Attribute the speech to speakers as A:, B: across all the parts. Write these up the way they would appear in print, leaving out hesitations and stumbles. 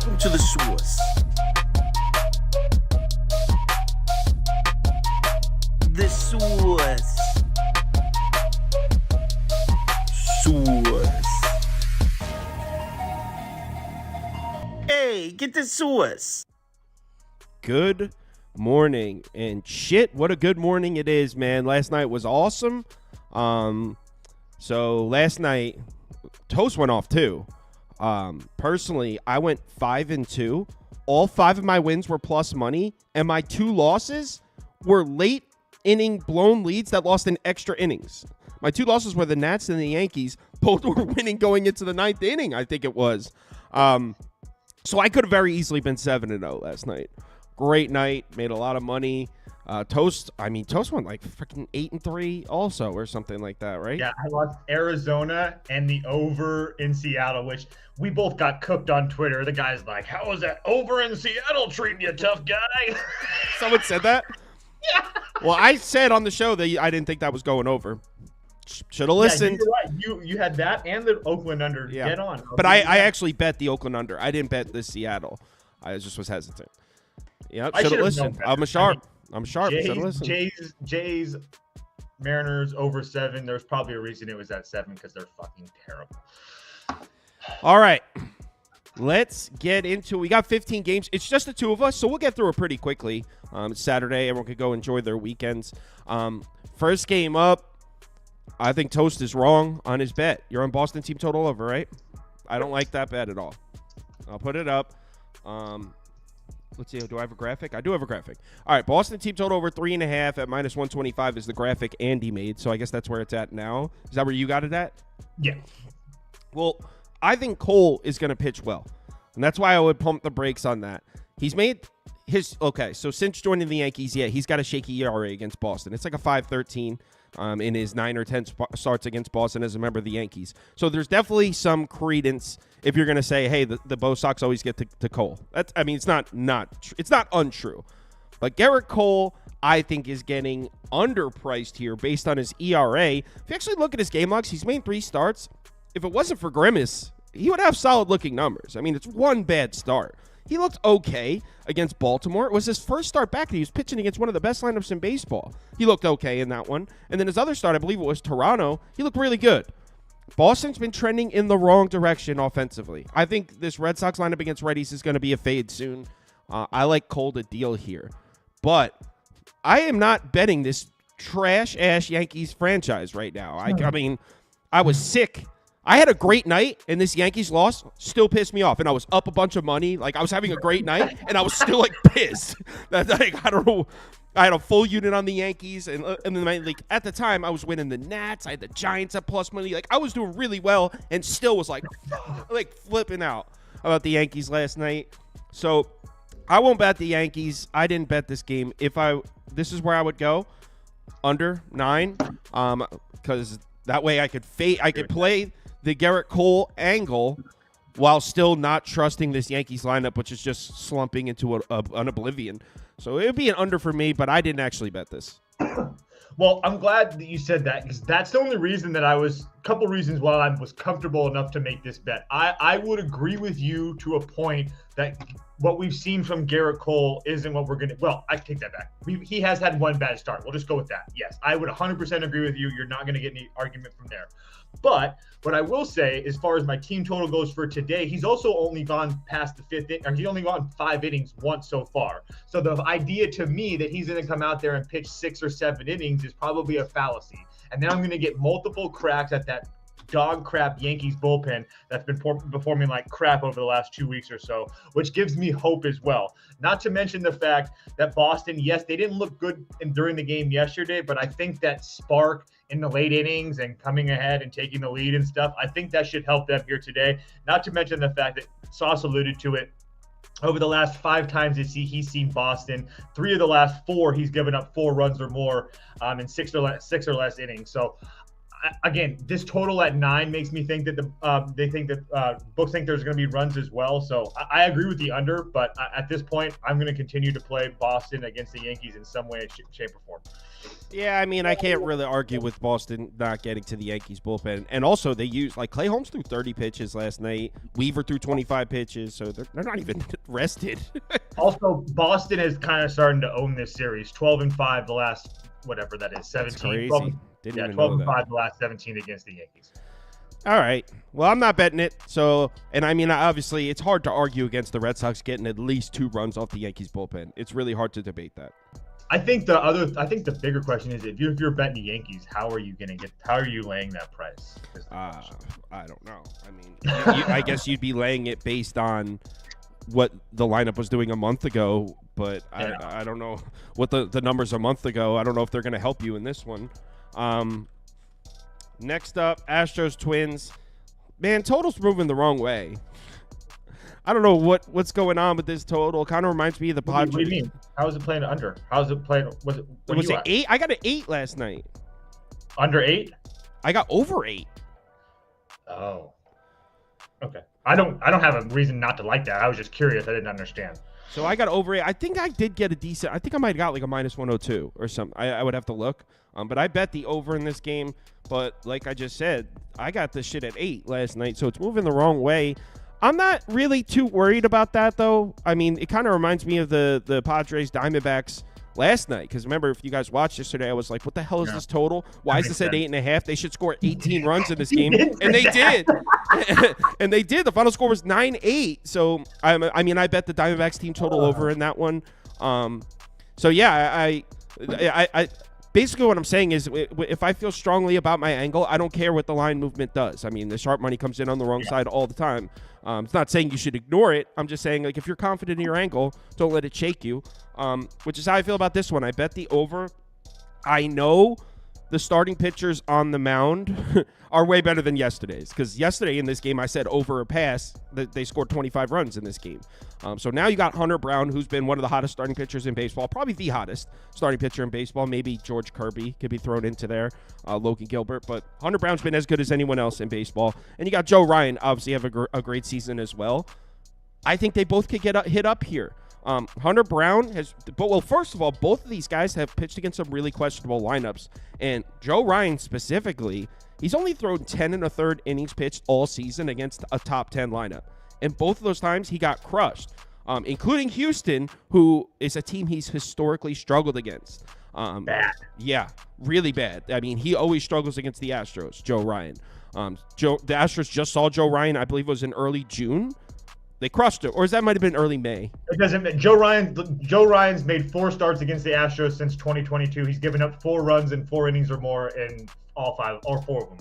A: Welcome to the source. The source. Source. Hey, get the source.
B: Good morning. And shit, what a good morning it is, man. Last night was awesome. So last night, Toast went off too. Personally, I went 5-2. All 5 of my wins were plus money, and my 2 losses were late inning blown leads that lost in extra innings. My 2 losses were the Nats and the Yankees. Both were winning going into the 9th inning, I think it was. So I could have very easily been 7-0 last night. Great night, made a lot of money. Toast went like freaking 8-3 also or something like that, right?
C: Yeah, I lost Arizona and the over in Seattle, which we both got cooked on Twitter. The guy's like, how is that over in Seattle treating you, tough guy?
B: Someone said that?
C: Yeah.
B: Well, I said on the show that I didn't think that was going over. Should have listened.
C: Yeah, you're right. You had that and the Oakland under.
B: Yeah.
C: Get on.
B: But I actually bet the Oakland under. I didn't bet the Seattle. I just was hesitant. Yeah, should have listened. I'm sharp. Should have listened.
C: Jays, Mariners over 7. There's probably a reason it was at 7 because they're fucking terrible.
B: All right. Let's get into it. We got 15 games. It's just the 2 of us, so we'll get through it pretty quickly. It's Saturday. Everyone could go enjoy their weekends. First game up, I think Toast is wrong on his bet. You're on Boston team total over, right? I don't like that bet at all. I'll put it up. Let's see. Do I have a graphic? I do have a graphic. All right. Boston team total over 3.5 at minus 125 is the graphic Andy made. So I guess that's where it's at now. Is that where you got it at?
C: Yeah.
B: Well, I think Cole is going to pitch well. And that's why I would pump the brakes on that. He's made his – okay, so since joining the Yankees, yeah, he's got a shaky ERA against Boston. It's like a 5.13 in his 9 or 10 starts against Boston as a member of the Yankees. So there's definitely some credence if you're going to say, hey, the Bo Sox always get to Cole. It's not untrue. But Garrett Cole, I think, is getting underpriced here based on his ERA. If you actually look at his game logs, he's made 3 starts. If it wasn't for Grimace, he would have solid-looking numbers. I mean, it's one bad start. He looked okay against Baltimore. It was his first start back, and he was pitching against one of the best lineups in baseball. He looked okay in that one. And then his other start, I believe it was Toronto, he looked really good. Boston's been trending in the wrong direction offensively. I think this Red Sox lineup against righties is going to be a fade soon. I like Cole to deal here. But I am not betting this trash-ass Yankees franchise right now. I mean, I was sick. I had a great night, and this Yankees loss still pissed me off. And I was up a bunch of money. Like, I was having a great night, and I was still, like, pissed. That, like, I don't know. I had a full unit on the Yankees, and then, like, at the time, I was winning the Nats. I had the Giants at plus money. Like, I was doing really well and still was, like flipping out about the Yankees last night. So, I won't bet the Yankees. I didn't bet this game. This is where I would go, under 9, because that way I could play the Garrett Cole angle while still not trusting this Yankees lineup, which is just slumping into an oblivion. So it would be an under for me, but I didn't actually bet this.
C: Well, I'm glad that you said that because that's the only reason that a couple reasons why I was comfortable enough to make this bet. I would agree with you to a point that what we've seen from Garrett Cole isn't what we're going to – well, I take that back. He has had one bad start. We'll just go with that. Yes, I would 100% agree with you. You're not going to get any argument from there. But what I will say, as far as my team total goes for today, he's also only gone past the 5th inning, or he's only gone 5 innings once so far. So the idea to me that he's going to come out there and pitch 6 or 7 innings is probably a fallacy. And then I'm going to get multiple cracks at that dog crap Yankees bullpen that's been performing like crap over the last 2 weeks or so, which gives me hope as well. Not to mention the fact that Boston, yes, they didn't look good during the game yesterday, but I think that spark in the late innings and coming ahead and taking the lead and stuff, I think that should help them here today. Not to mention the fact that Sauce alluded to it. Over the last 5 times he's seen Boston, 3 of the last 4 he's given up 4 runs or more in 6 or less innings. So again, this total at 9 makes me think that they think that books think there's going to be runs as well. So I agree with the under, but at this point, I'm going to continue to play Boston against the Yankees in some way, shape, or form.
B: Yeah, I mean, I can't really argue with Boston not getting to the Yankees bullpen. And also, they used, like, Clay Holmes threw 30 pitches last night. Weaver threw 25 pitches, so they're not even rested.
C: Also, Boston is kind of starting to own this series. 12-5 the last, whatever that is, 17.
B: That's crazy.
C: 12,
B: Didn't
C: yeah,
B: even know
C: 12-5 the last 17 against the Yankees.
B: All right. Well, I'm not betting it. So, and I mean, obviously, it's hard to argue against the Red Sox getting at least 2 runs off the Yankees bullpen. It's really hard to debate that.
C: I think the bigger question is if you're betting the Yankees, how are you laying that price?
B: I don't know. I mean, I guess you'd be laying it based on what the lineup was doing a month ago, but yeah. I don't know what the numbers a month ago. I don't know if they're going to help you in this one. Next up, Astros Twins. Man, total's moving the wrong way. I don't know what's going on with this total. Kind of reminds me of the Padres.
C: What do you mean? How is it playing under? How is it playing? Was it
B: 8? I got an 8 last night.
C: Under 8?
B: I got over 8.
C: Oh. Okay. I don't have a reason not to like that. I was just curious. I didn't understand.
B: So I got over 8. I think I did get a decent. I think I might have got like a -102 or something. I would have to look. But I bet the over in this game. But like I just said, I got this shit at 8 last night. So it's moving the wrong way. I'm not really too worried about that, though. I mean, it kind of reminds me of the Padres Diamondbacks last night. Because remember, if you guys watched yesterday, I was like, what the hell is this total? Why is this at 8.5? They should score 18 runs in this game. And they did. And they did. The final score was 9-8. So, I mean, I bet the Diamondbacks team total over in that one. So, yeah, I basically what I'm saying is if I feel strongly about my angle, I don't care what the line movement does. I mean, the sharp money comes in on the wrong side all the time. It's not saying you should ignore it. I'm just saying, like, if you're confident in your angle, don't let it shake you, which is how I feel about this one. I bet the over. I know the starting pitchers on the mound are way better than yesterday's, because yesterday in this game I said over a pass that they scored 25 runs in this game. So now you got Hunter Brown, who's been one of the hottest starting pitchers in baseball, probably the hottest starting pitcher in baseball. Maybe George Kirby could be thrown into there, Logan Gilbert, but Hunter Brown's been as good as anyone else in baseball. And you got Joe Ryan, obviously have a great season as well. I think they both could get hit up here. Hunter Brown has, well, first of all, both of these guys have pitched against some really questionable lineups. And Joe Ryan specifically, he's only thrown 10 1/3 innings pitched all season against a top 10 lineup. And both of those times he got crushed, including Houston, who is a team he's historically struggled against.
C: Bad.
B: Yeah, really bad. I mean, he always struggles against the Astros, Joe Ryan. The Astros just saw Joe Ryan, I believe it was in early June. They crushed it, or that might have been early May.
C: It doesn't. Joe Ryan's made 4 starts against the Astros since 2022. He's given up 4 runs in 4 innings or more in all 4 of them.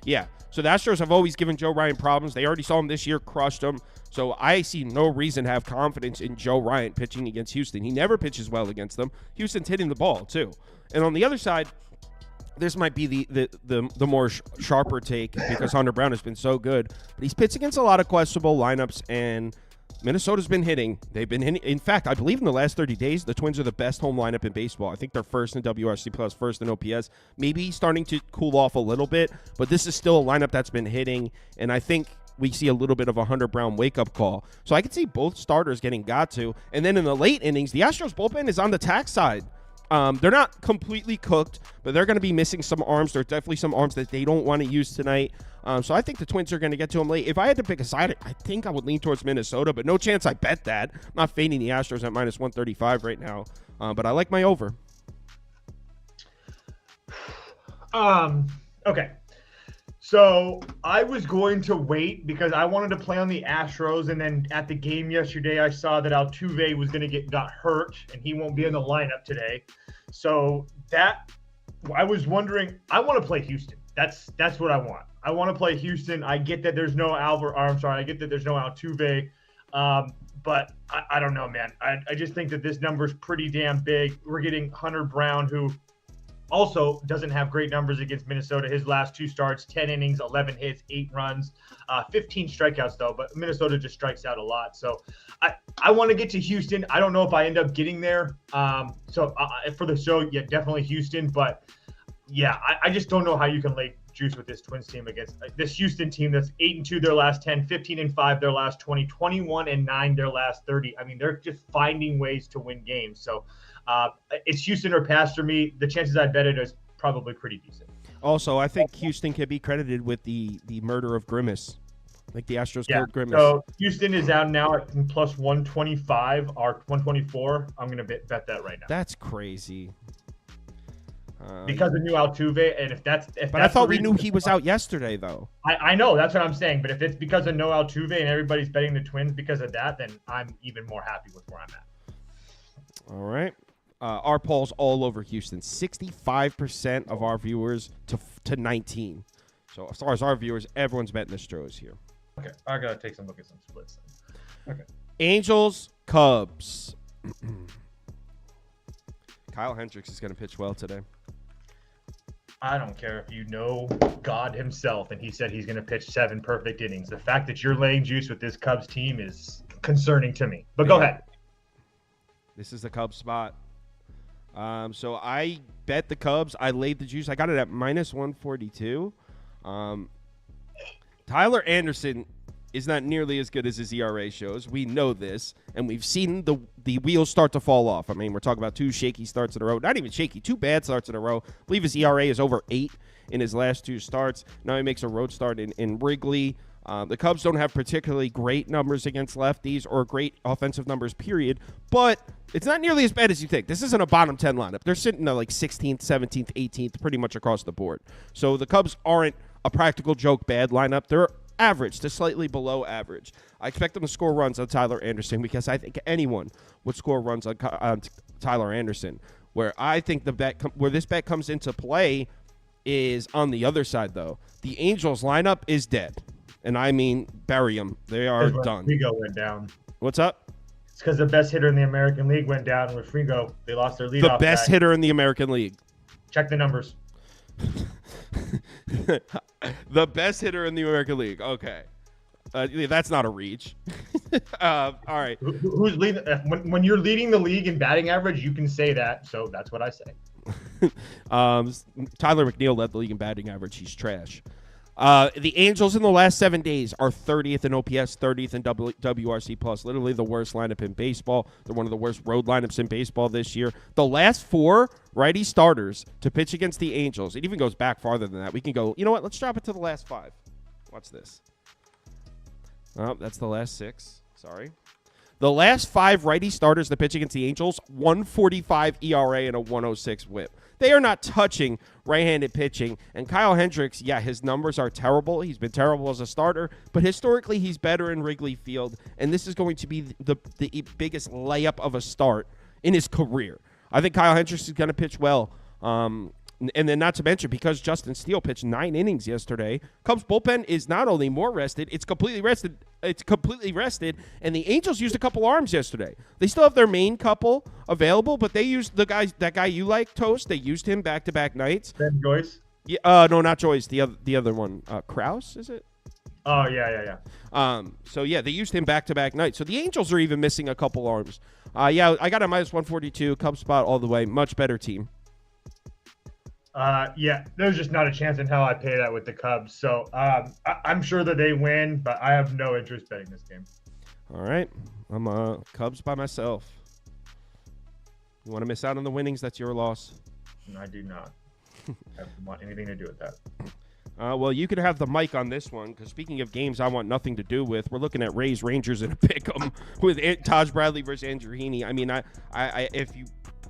B: Yeah. So the Astros have always given Joe Ryan problems. They already saw him this year, crushed him. So I see no reason to have confidence in Joe Ryan pitching against Houston. He never pitches well against them. Houston's hitting the ball too. And on the other side, this might be the more sharper take because Hunter Brown has been so good. But he's pitched against a lot of questionable lineups, and Minnesota's been hitting. They've been hitting. In fact, I believe in the last 30 days, the Twins are the best home lineup in baseball. I think they're first in WRC plus, first in OPS. Maybe starting to cool off a little bit, but this is still a lineup that's been hitting, and I think we see a little bit of a Hunter Brown wake-up call. So I could see both starters getting got to. And then in the late innings, the Astros bullpen is on the tax side. They're not completely cooked, but they're going to be missing some arms. There's definitely some arms that they don't want to use tonight. So I think the Twins are going to get to them late. If I had to pick a side, I think I would lean towards Minnesota, but no chance I bet that. I'm not fading the Astros at -135 right now, but I like my over.
C: Okay. So I was going to wait because I wanted to play on the Astros, and then at the game yesterday, I saw that Altuve was going to got hurt, and he won't be in the lineup today. So that I was wondering. I want to play Houston. That's what I want. I want to play Houston. I get that there's no I get that there's no Altuve, but I don't know, man. I just think that this number is pretty damn big. We're getting Hunter Brown, who also doesn't have great numbers against Minnesota. His last 2 starts, 10 innings, 11 hits, 8 runs, 15 strikeouts, though. But Minnesota just strikes out a lot. So I want to get to Houston. I don't know if I end up getting there. So for the show, yeah, definitely Houston. But, yeah, I just don't know how you can juice with this Twins team against this Houston team that's 8-2 their last 10, 15-5 their last 20, 21-9 their last 30. I mean, they're just finding ways to win games. So it's Houston or pass for me. The chances I bet it is probably pretty decent.
B: Also, I think Houston can be credited with the murder of Grimace. Like the Astros killed Grimace.
C: So Houston is out now at plus 125 or 124. I'm going to bet that right now.
B: That's crazy.
C: Because of new Altuve, and
B: but I thought we knew he was out yesterday, though.
C: I know, that's what I'm saying. But if it's because of no Altuve and everybody's betting the Twins because of that, then I'm even more happy with where I'm at.
B: All right. Our poll's all over Houston. 65% of our viewers to 19. So as far as our viewers, everyone's betting the Astros here.
C: Okay, I gotta take some look at some splits. Okay.
B: Angels, Cubs. Kyle Hendricks is going to pitch well today.
C: I don't care if you know God himself and he said he's going to pitch 7 perfect innings. The fact that you're laying juice with this Cubs team is concerning to me. But go ahead.
B: This is the Cubs spot. So I bet the Cubs. I laid the juice. I got it at minus 142. Tyler Anderson is not nearly as good as his ERA shows. We know this, and we've seen the wheels start to fall off. I mean, we're talking about 2 shaky starts in a row. Not even shaky, 2 bad starts in a row. I believe his ERA is over 8 in his last 2 starts. Now he makes a road start in Wrigley. The Cubs don't have particularly great numbers against lefties or great offensive numbers, period. But it's not nearly as bad as you think. This isn't a bottom 10 lineup. They're sitting at like 16th, 17th, 18th, pretty much across the board. So the Cubs aren't a practical joke bad lineup. They're average to slightly below average. I expect them to score runs on Tyler Anderson because I think anyone would score runs on Tyler Anderson. Where I think where this bet comes into play is on the other side, though. The Angels lineup is dead. And I mean, bury them. They are done.
C: Frigo went down.
B: What's up?
C: It's because the best hitter in the American League went down with Frigo. They lost their leadoff.
B: The best hitter in the American League.
C: Check the numbers.
B: The best hitter in the American League. Okay. That's not a reach. All right.
C: Who's leading? When you're leading the league in batting average, you can say that. So that's what I say.
B: Tyler McNeil led the league in batting average. He's trash. The Angels in the last 7 days are 30th in OPS, 30th in WRC plus. Literally the worst lineup in baseball. They're one of the worst road lineups in baseball this year. The last 4 righty starters to pitch against the Angels. It even goes back farther than that. We can go, you know what? Let's drop it to the last 5. Watch this. Oh, that's the last 6. Sorry. The last 5 righty starters to pitch against the Angels, 145 ERA and a 106 whip. They are not touching right-handed pitching. And Kyle Hendricks, yeah, his numbers are terrible. He's been terrible as a starter, but historically he's better in Wrigley Field, and this is going to be the biggest layup of a start in his career. I think Kyle Hendricks is going to pitch well. And then not to mention, because Justin Steele pitched 9 innings yesterday, Cubs bullpen is not only more rested, it's completely rested. And the Angels used a couple arms yesterday. They still have their main couple available, but they used that guy you like, Toast. They used him back-to-back nights.
C: Ben Joyce?
B: Yeah, no, not Joyce. The other one, Krause, is it?
C: Oh, yeah.
B: So, yeah, they used him back-to-back nights. So the Angels are even missing a couple arms. Yeah, I got a minus 142, Cubs spot all the way. Much better team.
C: Yeah, there's just not a chance in hell I pay that with the Cubs. So I'm sure that they win, but I have no interest betting this game.
B: All right. I'm Cubs by myself. You want to miss out on the winnings? That's your loss.
C: No, I do not. I don't want anything to do with that.
B: Well, you could have the mic on this one, because speaking of games I want nothing to do with, we're looking at Rays Rangers in a pick'em with Taj Bradley versus Andrew Heaney. I mean, I if you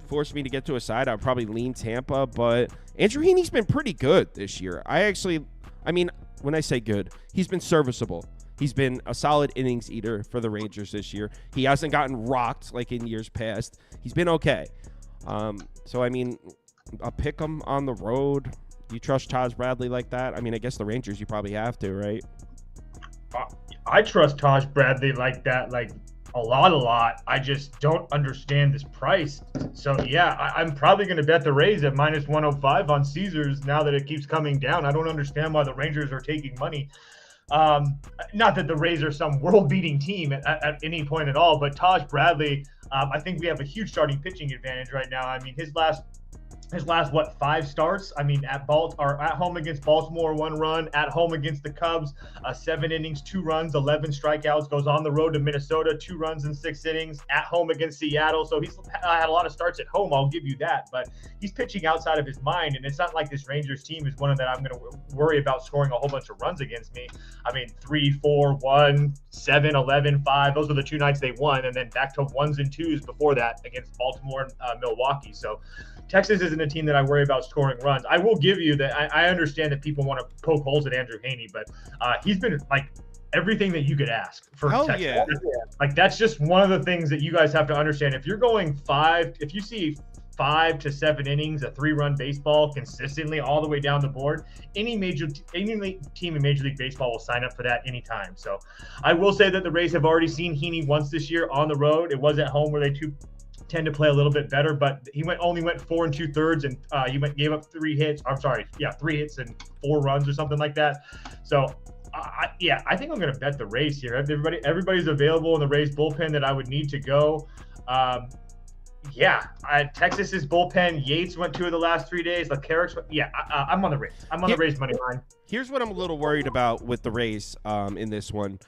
B: forced me to get to a side, I'd probably lean Tampa, but Andrew Heaney's been pretty good this year. I mean, when I say good, he's been serviceable. He's been a solid innings eater for the Rangers this year. He hasn't gotten rocked like in years past. He's been okay. So, I mean, a pick 'em on the road. Do you trust Taj Bradley like that? I mean, I guess the Rangers you probably have to, right?
C: I trust Taj Bradley like that, like a lot. I just don't understand this price. So, yeah, I'm probably going to bet the Rays at minus 105 on Caesars now that it keeps coming down. I don't understand why the Rangers are taking money. Not that the Rays are some world-beating team at any point at all, but Taj Bradley, I think we have a huge starting pitching advantage right now. I mean, his last his last 5 starts. I mean, at home against Baltimore, 1 run. At home against the Cubs, 7 innings, 2 runs, 11 strikeouts. Goes on the road to Minnesota, 2 runs in 6 innings. At home against Seattle, so he's had a lot of starts at home. I'll give you that, but he's pitching outside of his mind, and it's not like this Rangers team is one that I'm going to worry about scoring a whole bunch of runs against me. I mean, 3, 4, 1, 7, 11, 5. Those are the 2 nights they won, and then back to 1s and 2s before that against Baltimore and Milwaukee. So Texas isn't a team that I worry about scoring runs. I will give you that. I understand that people want to poke holes at Andrew Heaney, but he's been like everything that you could ask for Texas.
B: Yeah.
C: Like, that's just one of the things that you guys have to understand. If you're going 5, if you see 5 to 7 innings, a 3-run baseball consistently all the way down the board, any team in Major League Baseball will sign up for that anytime. So I will say that the Rays have already seen Heaney once this year on the road. It was at home where they tend to play a little bit better, but he only went 4 2/3, and gave up 3 hits. I'm sorry, 3 hits and 4 runs or something like that. So I think I'm going to bet the Rays here. Everybody's available in the Rays bullpen that I would need to go. Texas's bullpen. Yates went 2 of the last 3 days. Lecarrick's. I'm on the Rays. I'm on the Rays money line.
B: Here's what I'm a little worried about with the Rays in this one.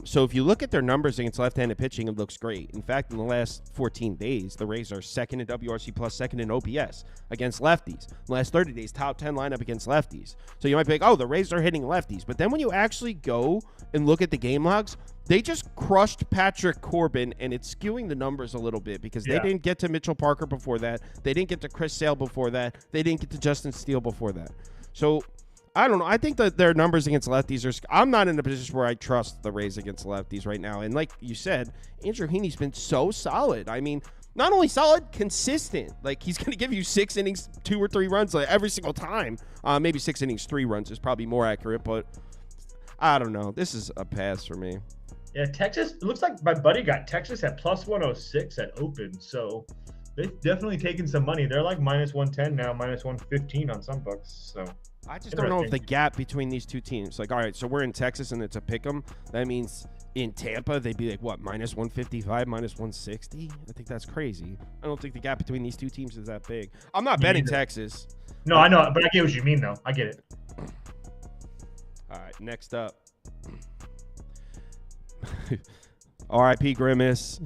B: So if you look at their numbers against left-handed pitching, it looks great. In fact, in the last 14 days, the Rays are second in WRC plus, second in OPS against lefties. In the last 30 days, top 10 lineup against lefties. So you might be like, oh, the Rays are hitting lefties. But then when you actually go and look at the game logs, they just crushed Patrick Corbin, and it's skewing the numbers a little bit because they didn't get to Mitchell Parker before that. They didn't get to Chris Sale before that. They didn't get to Justin Steele before that. So I don't know. I think that their numbers against lefties are – I'm not in a position where I trust the Rays against lefties right now. And like you said, Andrew Heaney's been so solid. I mean, not only solid, consistent. Like, he's going to give you 6 innings, 2 or 3 runs every single time. Maybe 6 innings, 3 runs is probably more accurate, but I don't know. This is a pass for me.
C: Yeah, Texas, it looks like my buddy got Texas at plus 106 at open, so they've definitely taken some money. They're like minus 110 now, minus 115 on some books. So
B: I just don't know if the gap between these two teams, like, all right, so we're in Texas and it's a pick 'em. That means in Tampa, they'd be like, what, minus 155, minus 160? I think that's crazy. I don't think the gap between these two teams is that big. I'm not betting Texas.
C: No, I know, but I get what you mean, though. I get it.
B: All right, next up. R.I.P. Grimace.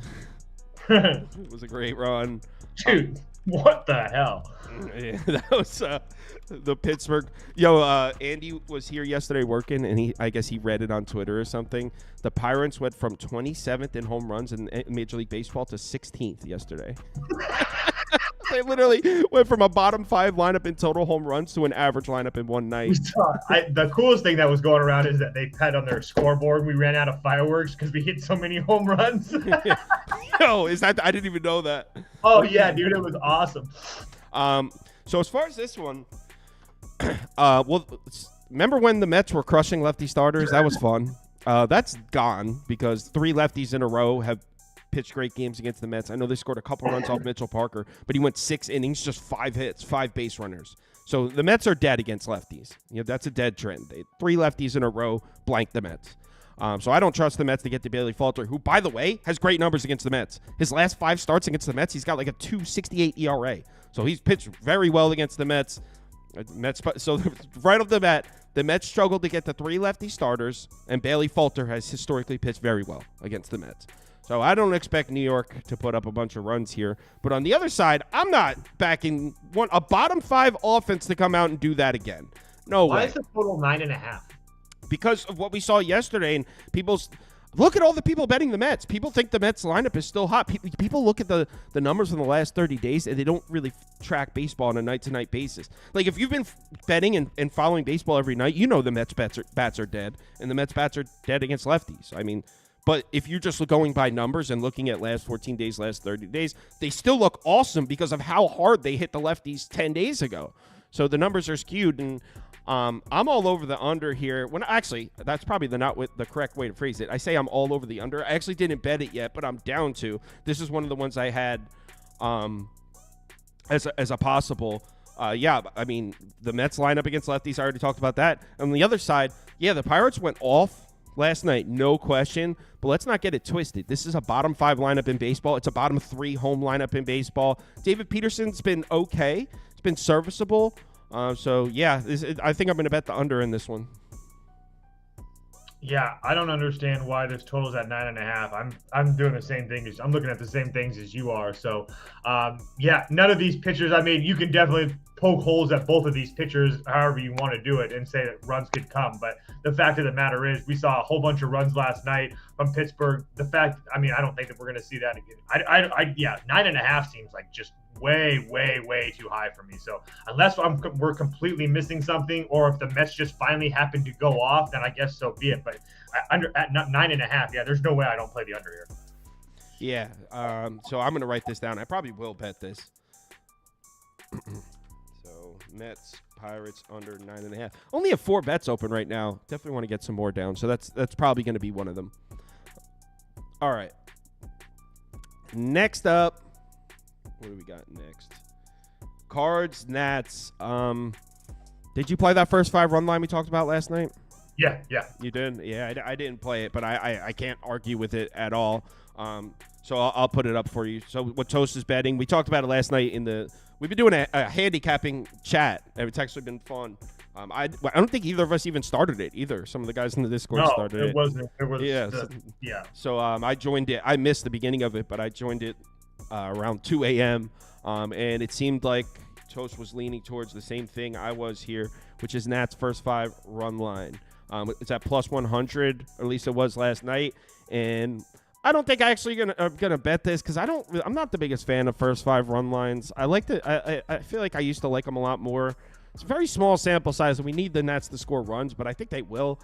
B: It was a great run.
C: Dude, what the hell?
B: Yeah, that was the Pittsburgh. Andy was here yesterday working, and I guess he read it on Twitter or something. The Pirates went from 27th in home runs in Major League Baseball to 16th yesterday. They literally went from a bottom 5 lineup in total home runs to an average lineup in one night.
C: The coolest thing that was going around is that they had on their scoreboard, we ran out of fireworks because we hit so many home runs.
B: Yo, is that? I didn't even know that.
C: Oh, yeah, dude, it was awesome.
B: So as far as this one, remember when the Mets were crushing lefty starters? That was fun. That's gone because 3 lefties in a row have pitched great games against the Mets. I know they scored a couple runs off Mitchell Parker, but he went 6 innings, just 5 hits, 5 base runners. So the Mets are dead against lefties. That's a dead trend. 3 lefties in a row blank the Mets. So I don't trust the Mets to get to Bailey Falter, who, by the way, has great numbers against the Mets. His last 5 starts against the Mets, he's got like a 2.68 ERA. So he's pitched very well against the Mets. So right off the bat, the Mets struggled to get to 3 lefty starters, and Bailey Falter has historically pitched very well against the Mets. So I don't expect New York to put up a bunch of runs here. But on the other side, I'm not backing a bottom 5 offense to come out and do that again. No way.
C: Why is the total 9.5?
B: Because of what we saw yesterday, and look at all the people betting the Mets. People think the Mets lineup is still hot. People look at the numbers in the last 30 days, and they don't really track baseball on a night-to-night basis. Like, if you've been betting and following baseball every night, you know the Mets bats are dead, and the Mets bats are dead against lefties. I mean, but if you're just going by numbers and looking at last 14 days, last 30 days, they still look awesome because of how hard they hit the lefties 10 days ago. So the numbers are skewed, and I'm all over the under here. Actually, that's probably the correct way to phrase it. I say I'm all over the under. I actually didn't bet it yet, but I'm down to. This is one of the ones I had as a possible. I mean, the Mets lineup against lefties, I already talked about that. On the other side, the Pirates went off last night, no question, but let's not get it twisted. This is a bottom 5 lineup in baseball. It's a bottom 3 home lineup in baseball. David Peterson's been okay, It's been serviceable. So yeah, I think I'm going to bet the under in this one.
C: Yeah, I don't understand why this total's at 9.5. I'm doing the same thing. I'm looking at the same things as you are. So, yeah, none of these pitchers. I mean, you can definitely poke holes at both of these pitchers, however you want to do it, and say that runs could come. But the fact of the matter is, we saw a whole bunch of runs last night from Pittsburgh. I don't think that we're going to see that again. Yeah, 9.5 seems like just way too high for me. So unless we're completely missing something, or if the Mets just finally happen to go off, then I guess so be it. But at 9.5, yeah, there's no way I don't play the under here.
B: Yeah. So I'm going to write this down. I probably will bet this. So Mets, Pirates under 9.5. Only have 4 bets open right now. Definitely want to get some more down. So that's probably going to be one of them. All right. Next up. What do we got next? Cards, Nats. Did you play that first 5 run line we talked about last night?
C: Yeah.
B: You did? Yeah, I didn't play it, but I can't argue with it at all. So I'll put it up for you. So what Toast is betting, we talked about it last night we've been doing a handicapping chat. It's actually been fun. I don't think either of us even started it either. Some of the guys in the Discord started it.
C: It wasn't. It was.
B: Yeah. So I joined it. I missed the beginning of it, but I joined it around 2 a.m. And it seemed like Toast was leaning towards the same thing I was here, which is Nat's first 5 run line. It's at plus 100, or at least it was last night. And I don't think I actually gonna bet this because I'm not the biggest fan of first 5 run lines. I feel like I used to like them a lot more. It's a very small sample size, and we need the Nats to score runs, but I think they will.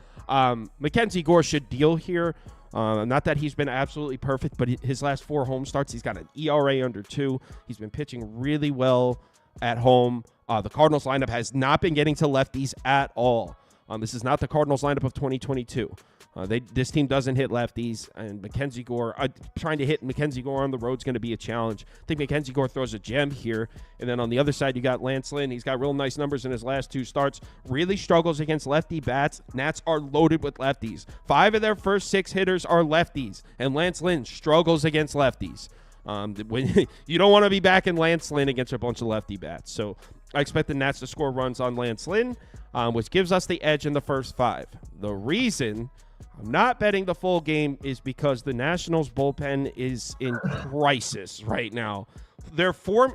B: Mackenzie Gore should deal here. Not that he's been absolutely perfect, but his last 4 home starts, he's got an ERA under 2. He's been pitching really well at home. The Cardinals lineup has not been getting to lefties at all. This is not the Cardinals lineup of 2022. This team doesn't hit lefties, and Mackenzie Gore, trying to hit Mackenzie Gore on the road is going to be a challenge. I think Mackenzie Gore throws a gem here. And then on the other side, you got Lance Lynn. He's got real nice numbers in his last 2 starts. Really struggles against lefty bats. Nats are loaded with lefties. 5 of their first 6 hitters are lefties, and Lance Lynn struggles against lefties. When you don't want to be backing Lance Lynn against a bunch of lefty bats. So I expect the Nats to score runs on Lance Lynn, which gives us the edge in the first 5. The reason I'm not betting the full game is because the Nationals bullpen is in crisis right now.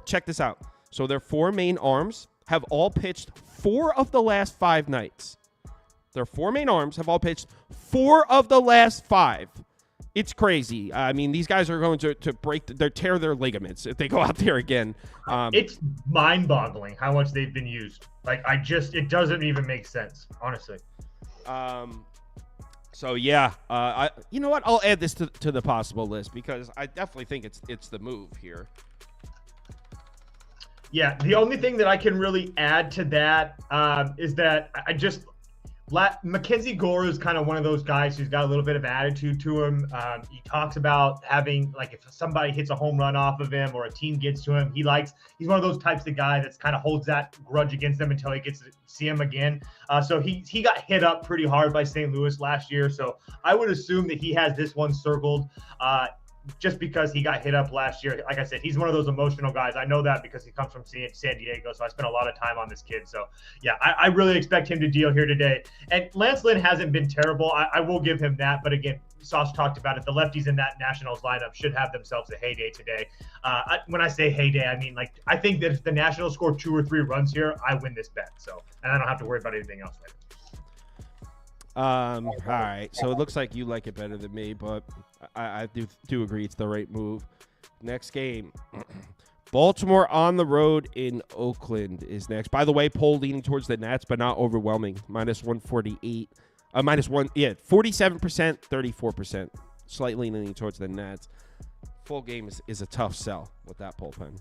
B: Check this out. So their 4 main arms have all pitched 4 of the last 5 nights. Their 4 main arms have all pitched 4 of the last 5. It's crazy. I mean, these guys are going to tear their ligaments if they go out there again.
C: It's mind-boggling how much they've been used. It doesn't even make sense, honestly.
B: So yeah, you know what? I'll add this to the possible list because I definitely think it's the move here.
C: Yeah, the only thing that I can really add to that is that Mackenzie Gore is kind of one of those guys who's got a little bit of attitude to him. He talks about having, like, if somebody hits a home run off of him or a team gets to him, he's one of those types of guy that's kind of holds that grudge against them until he gets to see him again. So he got hit up pretty hard by St. Louis last year. So I would assume that he has this one circled. Just because he got hit up last year. Like I said, he's one of those emotional guys. I know that because he comes from San Diego, so I spent a lot of time on this kid. So, yeah, I really expect him to deal here today. And Lance Lynn hasn't been terrible. I will give him that. But, again, Sauce talked about it. The lefties in that Nationals lineup should have themselves a heyday today. When I say heyday, I mean, I think that if the Nationals score 2 or 3 runs here, I win this bet. So, and I don't have to worry about anything else later.
B: All right. So it looks like you like it better than me, but I do agree it's the right move. Next game. Baltimore on the road in Oakland is next. By the way, poll leaning towards the Nats, but not overwhelming. Minus 148. 47%, 34%. Slightly leaning towards the Nats. Full game is a tough sell with that bullpen.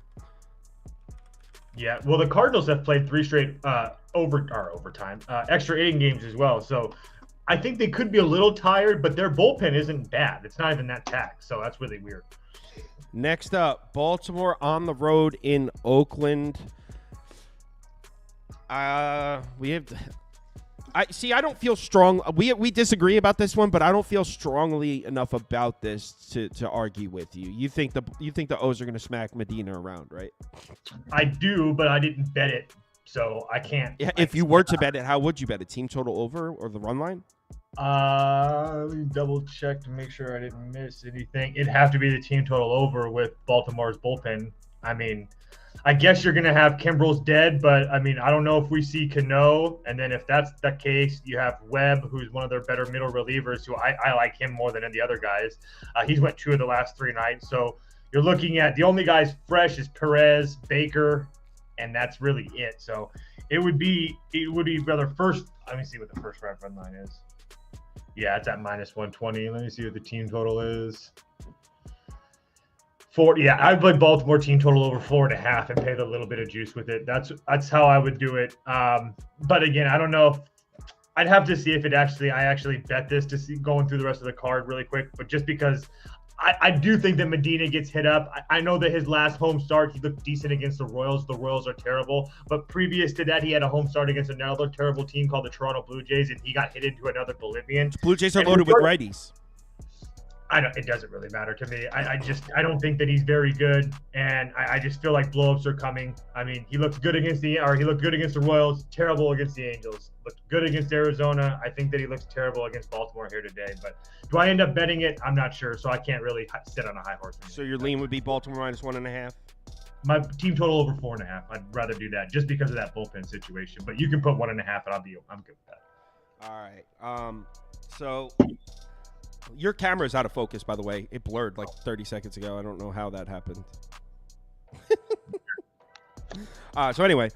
C: Yeah, well, the Cardinals have played 3 straight overtime, extra inning games as well. So I think they could be a little tired, but their bullpen isn't bad. It's not even that taxed, so that's really weird.
B: Next up, Baltimore on the road in Oakland. We have, I don't feel strong. We disagree about this one, but I don't feel strongly enough about this to argue with you. You think the O's are going to smack Medina around, right?
C: I do, but I didn't bet it, so I can't.
B: Yeah, if you were to bet it, how would you bet it? Team total over or the run line?
C: Let me double check to make sure I didn't miss anything. It'd have to be the team total over with Baltimore's bullpen. I mean, I guess you're going to have Kimbrel's dead, but I mean, I don't know if we see Cano. And then if that's the case, you have Webb, who's one of their better middle relievers, who I like him more than any other guys. He's went 2 of the last 3 nights. So you're looking at the only guys fresh is Perez, Baker, and that's really it. So it would be rather first. Let me see what the first run line is. Yeah, it's at -120. Let me see what the team total is. 4. Yeah, I'd play Baltimore team total over 4.5 and pay the little bit of juice with it. That's how I would do it. But again, I don't know if I'd have to see if I actually bet this to see going through the rest of the card really quick. But just because I do think that Medina gets hit up. I know that his last home start, he looked decent against the Royals. The Royals are terrible. But previous to that, he had a home start against another terrible team called the Toronto Blue Jays, and he got hit into another Bolivian.
B: Blue Jays are loaded with righties.
C: It doesn't really matter to me. I don't think that he's very good, and I just feel like blowups are coming. I mean, he looked good against the Royals, terrible against the Angels, looked good against Arizona. I think that he looks terrible against Baltimore here today. But do I end up betting it? I'm not sure, so I can't really sit on a high horse.
B: So your lean would be Baltimore -1.5.
C: My team total over 4.5. I'd rather do that just because of that bullpen situation. But you can put 1.5, and I'm good with that.
B: All right. So. Your camera is out of focus, by the way. It blurred like 30 seconds ago. I don't know how that happened. So anyway,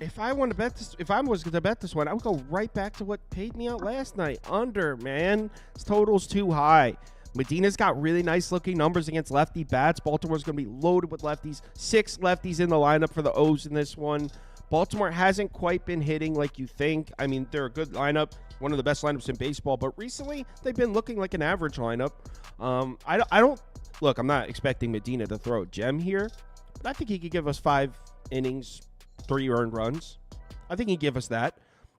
B: if I want to bet this, if I was going to bet this one, I would go right back to what paid me out last night. Under, man. This total's too high. Medina's got really nice looking numbers against lefty bats. Baltimore's going to be loaded with lefties. 6 lefties in the lineup for the O's in this one. Baltimore hasn't quite been hitting like you think. I mean, they're a good lineup, one of the best lineups in baseball, but recently they've been looking like an average lineup. I don't look, I'm not expecting Medina to throw a gem here, but I think he could give us 5 innings, 3 earned runs. I think he'd give us that.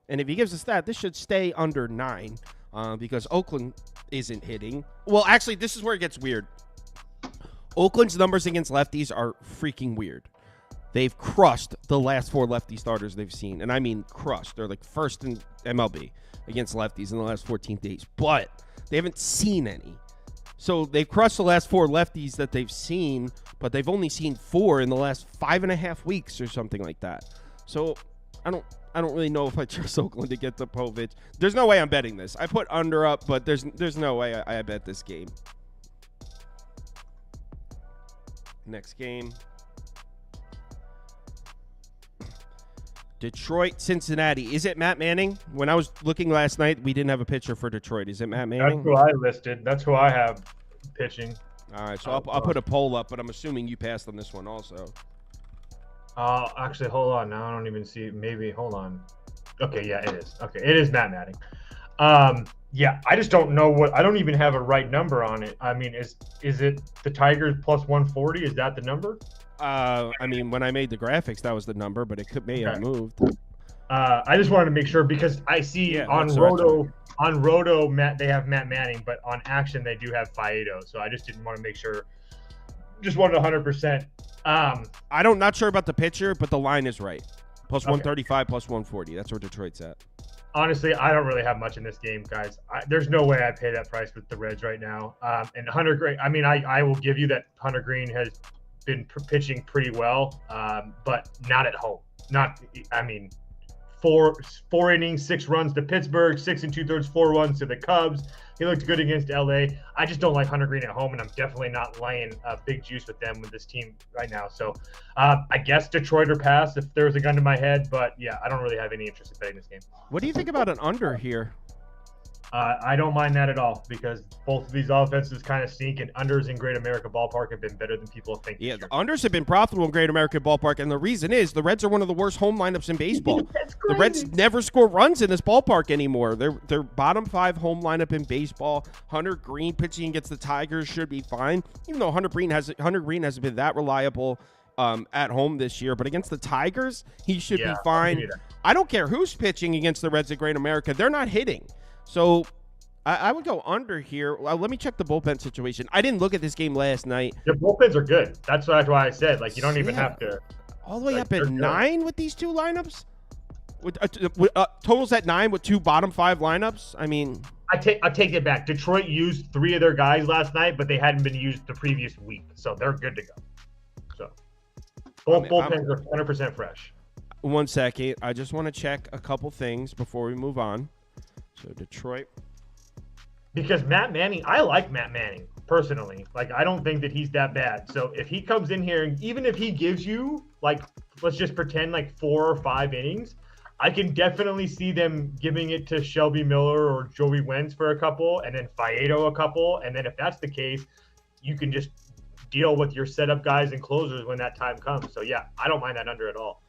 B: And if he gives us that, this should stay under 9 because Oakland isn't hitting. Well, actually, this is where it gets weird. Oakland's numbers against lefties are freaking weird. They've crushed the last 4 lefty starters they've seen. And I mean crushed. They're like first in MLB against lefties in the last 14 days. But they haven't seen any. So they've crushed the last 4 lefties that they've seen, but they've only seen 4 in the last 5.5 weeks or something like that. So I don't really know if I trust Oakland to get to Povich. There's no way I'm betting this. I put under up, but there's no way I bet this game. Next game. Detroit, Cincinnati. Is it Matt Manning? When I was looking last night, we didn't have a pitcher for Detroit. Is it Matt Manning?
C: That's who I listed. That's who I have pitching.
B: All right, so I'll put a poll up, but I'm assuming you passed on this one also.
C: Actually, hold on. Now I don't even see. Maybe, hold on. Okay, yeah, it is. Okay, it is Matt Manning. Yeah, I just don't know what. I don't even have a right number on it. I mean, is it the Tigers plus 140? Is that the number?
B: I mean, when I made the graphics, that was the number, but it may have moved.
C: I just wanted to make sure because I see on Roto, they have Matt Manning, but on Action they do have Faedo. So I just didn't want to make sure. Just wanted 100%.
B: I'm not sure about the pitcher, but the line is right. Plus 135, plus 140. That's where Detroit's at.
C: Honestly, I don't really have much in this game, guys. There's no way I pay that price with the Reds right now. And Hunter Green, I mean, I will give you that Hunter Green has been pitching pretty well, but not at home. Four innings, 6 runs to Pittsburgh, 6 2/3, 4 runs to the Cubs. He looked good against LA. I just don't like Hunter Green at home, and I'm definitely not laying big juice with them with this team right now. So I guess Detroit or pass if there was a gun to my head, but yeah, I don't really have any interest in betting this game.
B: What do you think about an under here?
C: I don't mind that at all because both of these offenses kind of stink, and unders in Great America Ballpark have been better than people think.
B: Yeah, the unders have been profitable in Great America Ballpark, and the reason is the Reds are one of the worst home lineups in baseball. The Reds never score runs in this ballpark anymore. They're bottom 5 home lineup in baseball. Hunter Green pitching against the Tigers should be fine, even though Hunter Green hasn't been that reliable at home this year, but against the Tigers, he should be
C: I'll give
B: fine.
C: you that.
B: I don't care who's pitching against the Reds of Great America. They're not hitting. So I would go under here. Well, let me check the bullpen situation. I didn't look at this game last night.
C: Your bullpens are good. That's why I said, like, you don't even have to.
B: All the way
C: Like,
B: up at
C: they're
B: 9 with these two lineups? With totals at 9 with two bottom 5 lineups? I mean,
C: I take it back. Detroit used 3 of their guys last night, but they hadn't been used the previous week, so they're good to go. So both bullpens are 100% fresh.
B: 1 second. I just want to check a couple things before we move on. So Detroit.
C: Because Matt Manning, I like Matt Manning personally. Like, I don't think that he's that bad. So if he comes in here, and even if he gives you, like, let's just pretend like 4 or 5 innings, I can definitely see them giving it to Shelby Miller or Joey Wentz for a couple, and then Faedo a couple. And then if that's the case, you can just deal with your setup guys and closers when that time comes. So, yeah, I don't mind that under at all.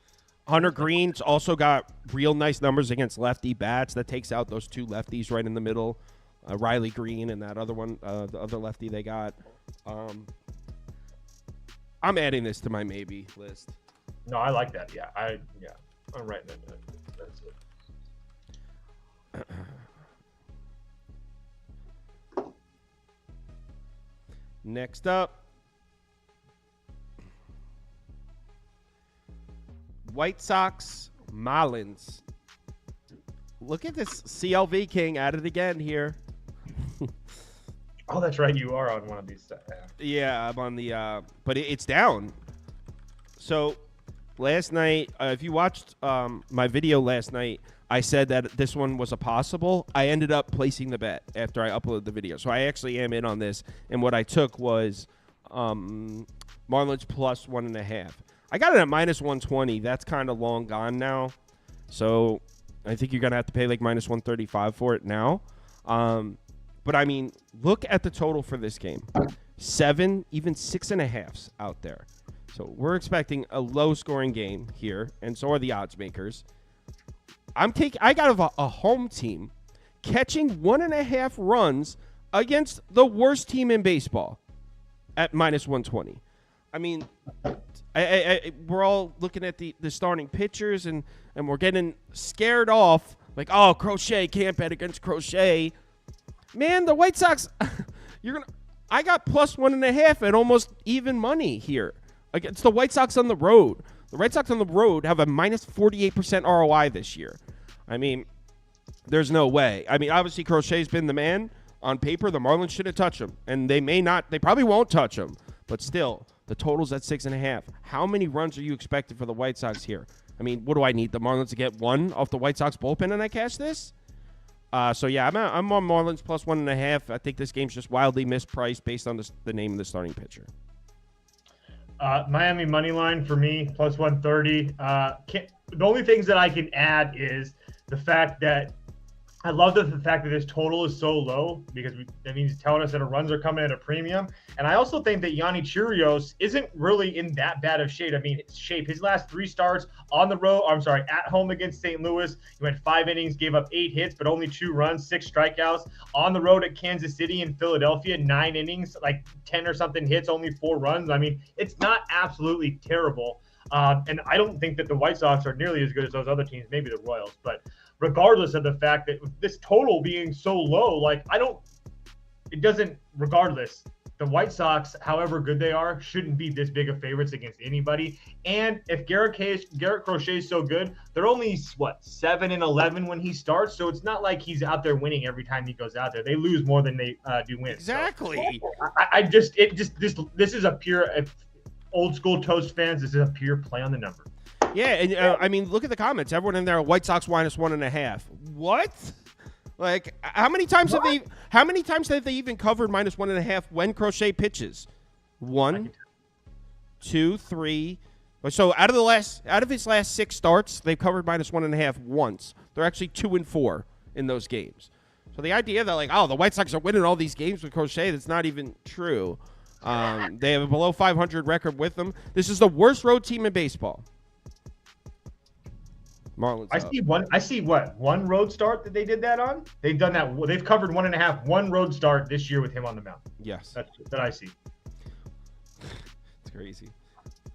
B: Hunter Green's also got real nice numbers against lefty bats. That takes out those 2 lefties right in the middle. Riley Green and that other one, the other lefty they got. I'm adding this to my maybe list.
C: No, I like that. I'm writing that down. That's it.
B: Next up, White Sox, Marlins. Look at this CLV King at it again here.
C: Oh, that's right. You are on one of these.
B: Yeah, I'm on the but it's down. So last night, if you watched my video last night, I said that this one was a possible. I ended up placing the bet after I uploaded the video. So I actually am in on this. And what I took was Marlins plus 1.5. I got it at minus 120. That's kind of long gone now. So I think you're going to have to pay like minus 135 for it now. But, I mean, look at the total for this game. 7, even 6.5s out there. So we're expecting a low-scoring game here, and so are the odds makers. I got a home team catching 1.5 runs against the worst team in baseball at minus 120. I mean, we're all looking at the starting pitchers, and we're getting scared off. Like, oh, Crochet, can't bet against Crochet. Man, the White Sox, I got plus 1.5 at almost even money here against the White Sox on the road. The Red Sox on the road have a minus 48% ROI this year. I mean, there's no way. I mean, obviously, Crochet's been the man. On paper, the Marlins shouldn't touch him. And they probably won't touch him. But still, the total's at 6.5. How many runs are you expecting for the White Sox here? I mean, what do I need? The Marlins to get 1 off the White Sox bullpen and I cash this? So, yeah, I'm on Marlins plus 1.5. I think this game's just wildly mispriced based on the name of the starting pitcher.
C: Miami money line for me, plus 130. The only things that I can add is the fact that I love the fact that this total is so low because that means telling us that the runs are coming at a premium. And I also think that Yanni Chirios isn't really in that bad of shape. His last 3 starts on the road, at home against St. Louis, he went 5 innings, gave up 8 hits, but only 2 runs, 6 strikeouts. On the road at Kansas City and Philadelphia, 9 innings, like 10 or something hits, only 4 runs. I mean, it's not absolutely terrible. And I don't think that the White Sox are nearly as good as those other teams, maybe the Royals, but regardless of the fact that this total being so low, regardless, the White Sox, however good they are, shouldn't be this big of favorites against anybody. And if Garrett Crochet is so good, they're only, 7-11 when he starts. So it's not like he's out there winning every time he goes out there. They lose more than they do win.
B: Exactly.
C: So this is a pure, old school Toast fans, this is a pure play on the number.
B: Yeah, and I mean, look at the comments. Everyone in there, White Sox minus 1.5. What? Like, how many times have they even covered minus 1.5 when Crochet pitches? 1, 2, 3. So out of his last 6 starts, they've covered minus 1.5 once. They're actually 2-4 in those games. So the idea that the White Sox are winning all these games with Crochet, that's not even true. They have a below 500 record with them. This is the worst road team in baseball. Marlins.
C: I see one road start that they did that on. They've done that. They've covered 1.5 one road start this year with him on the mound.
B: Yes,
C: that I see.
B: It's crazy.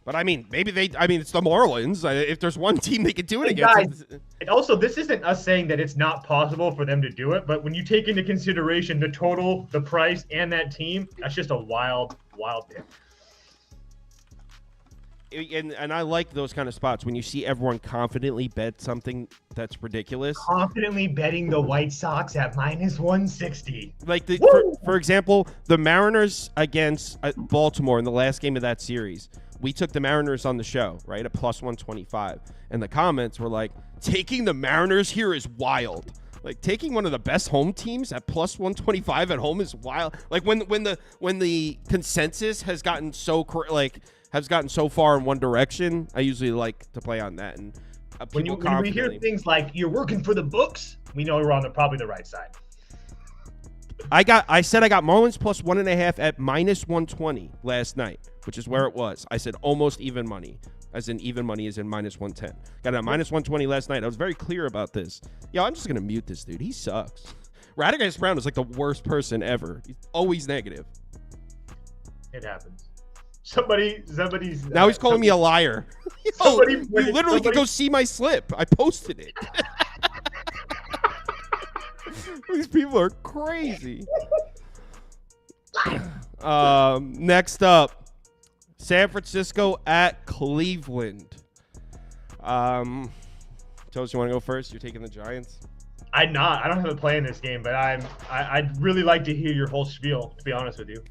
B: But I mean, maybe it's the Marlins. If there's one team they could do it
C: And
B: against.
C: guys, and also, this isn't us saying that it's not possible for them to do it, but when you take into consideration the total, the price, and that team, that's just a wild pick.
B: And I like those kind of spots when you see everyone confidently bet something that's ridiculous.
C: Confidently betting the White Sox at -160.
B: Like, for example, the Mariners against Baltimore in the last game of that series. We took the Mariners on the show, right, at +125. And the comments were like, taking the Mariners here is wild. Like, taking one of the best home teams at +125 at home is wild. Like, when the consensus has gotten so far in one direction, I usually like to play on that. And
C: when we hear things like you're working for the books, we know we're on probably the right side.
B: I said I got Marlins +1.5 at -120 last night, which is where it was. I said almost even money, as in even money is in -110. Got it at -120 last night. I was very clear about this. Yo, I'm just gonna mute this dude. He sucks. Radagast Brown is like the worst person ever. He's always negative.
C: It happens. Somebody's
B: now he's calling me a liar. Yo, you literally can go see my slip. I posted it. These people are crazy. Next up, San Francisco at Cleveland. Toast, you want to go first? You're taking the Giants.
C: I don't have a play in this game, but I'd really like to hear your whole spiel, to be honest with you.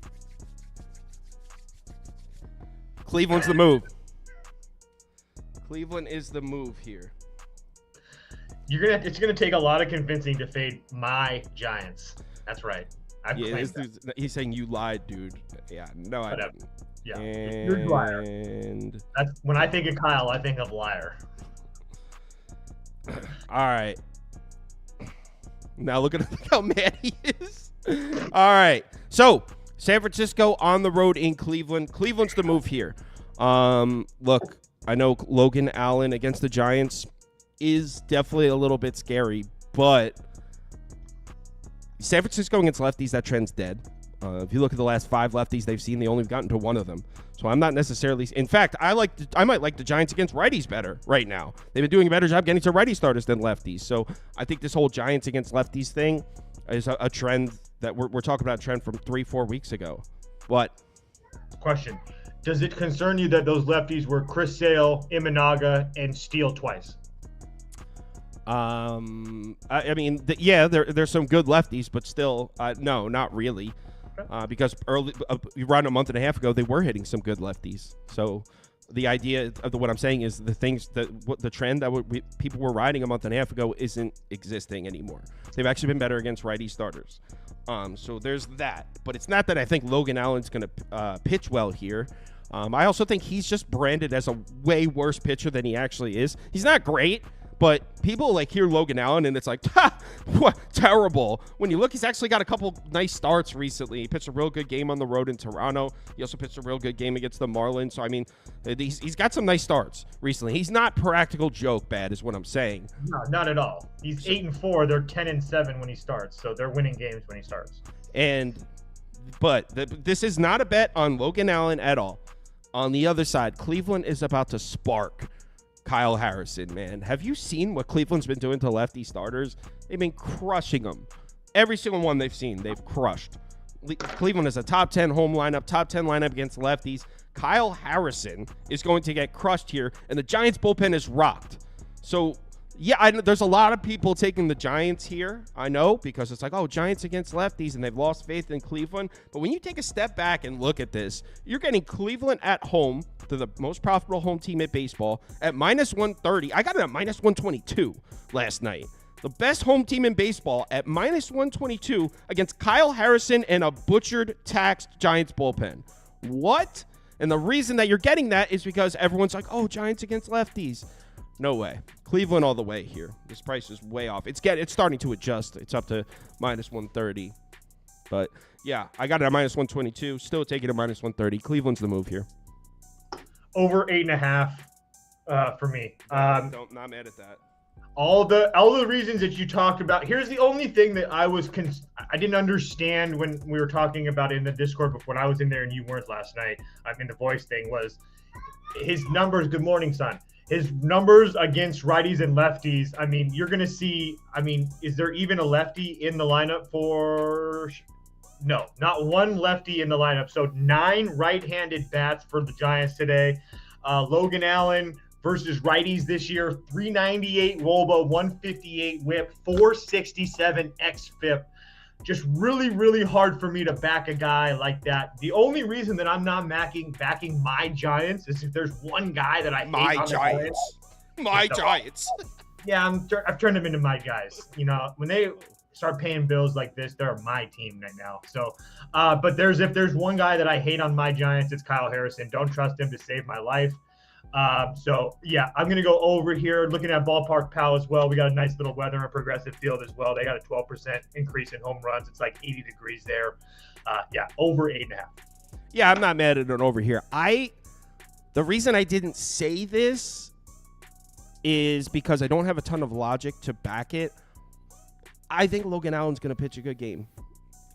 B: Cleveland's the move. Cleveland is the move here.
C: It's gonna take a lot of convincing to fade my Giants. That's right.
B: He's saying you lied, dude. Yeah, no, I didn't.
C: Yeah, you're a liar. That's when I think of Kyle, I think of liar.
B: All right. Now look at how mad he is. All right. So San Francisco on the road in Cleveland. Cleveland's the move here. Look, I know Logan Allen against the Giants is definitely a little bit scary, but San Francisco against lefties, that trend's dead. If you look at the last 5 lefties they've seen, they only have gotten to one of them. So I'm not necessarily. In fact, I might like the Giants against righties better right now. They've been doing a better job getting to righty starters than lefties. So I think this whole Giants against lefties thing is a trend that we're talking about. A trend from 3-4 weeks ago. What?
C: Question: does it concern you that those lefties were Chris Sale, Imanaga, and Steele twice?
B: I mean, there's some good lefties, but still, no, not really. Because around a month and a half ago, they were hitting some good lefties. So the idea of what I'm saying is the trend that people were riding a month and a half ago isn't existing anymore. They've actually been better against righty starters. So there's that. But it's not that I think Logan Allen's going to pitch well here. I also think he's just branded as a way worse pitcher than he actually is. He's not great. But people hear Logan Allen and it's like, what, terrible. When you look, he's actually got a couple nice starts recently. He pitched a real good game on the road in Toronto. He also pitched a real good game against the Marlins. So, I mean, he's got some nice starts recently. He's not practical joke bad is what I'm saying.
C: No, not at all. He's 8-4. They're 10-7 when he starts. So they're winning games when he starts.
B: But this is not a bet on Logan Allen at all. On the other side, Cleveland is about to spark Kyle Harrison, man. Have you seen what Cleveland's been doing to lefty starters? They've been crushing them. Every single one they've seen, they've crushed. Cleveland is a top 10 home lineup, top 10 lineup against lefties. Kyle Harrison is going to get crushed here, and the Giants bullpen is rocked. So, yeah, there's a lot of people taking the Giants here, I know, because it's like, oh, Giants against lefties, and they've lost faith in Cleveland. But when you take a step back and look at this, you're getting Cleveland at home, to the most profitable home team at baseball, at -130. I got it at -122 last night. The best home team in baseball at -122 against Kyle Harrison and a butchered, taxed Giants bullpen. What? And the reason that you're getting that is because everyone's like, oh, Giants against lefties. No way. Cleveland all the way here. This price is way off. It's starting to adjust. It's up to -130. But, yeah, I got it at -122. Still taking it at -130. Cleveland's the move here.
C: Over 8.5 for me.
B: Not mad at that.
C: All the reasons that you talked about. Here's the only thing that I didn't understand when we were talking about it in the Discord before when I was in there and you weren't last night. I mean, the voice thing was his numbers. Good morning, son. His numbers against righties and lefties. I mean, you're going to see. I mean, is there even a lefty in the lineup for? No, not one lefty in the lineup. So 9 right-handed bats for the Giants today. Logan Allen versus righties this year, 398 WOBA, 158 WHIP, 467 xFIP. Just really, really hard for me to back a guy like that. The only reason that I'm not backing my Giants is if there's one guy that I hate
B: My
C: on the
B: Giants. My Giants.
C: Yeah, I've turned them into my guys. You know, when they start paying bills like this, they're my team right now. So, but if there's one guy that I hate on my Giants, it's Kyle Harrison. Don't trust him to save my life. So yeah, I'm gonna go over here. Looking at Ballpark Pal as well. We got a nice little weather and Progressive Field as well. They got a 12% increase in home runs. It's like 80 degrees there. Yeah, over 8.5.
B: Yeah, I'm not mad at it over here. The reason I didn't say this is because I don't have a ton of logic to back it. I think Logan Allen's going to pitch a good game.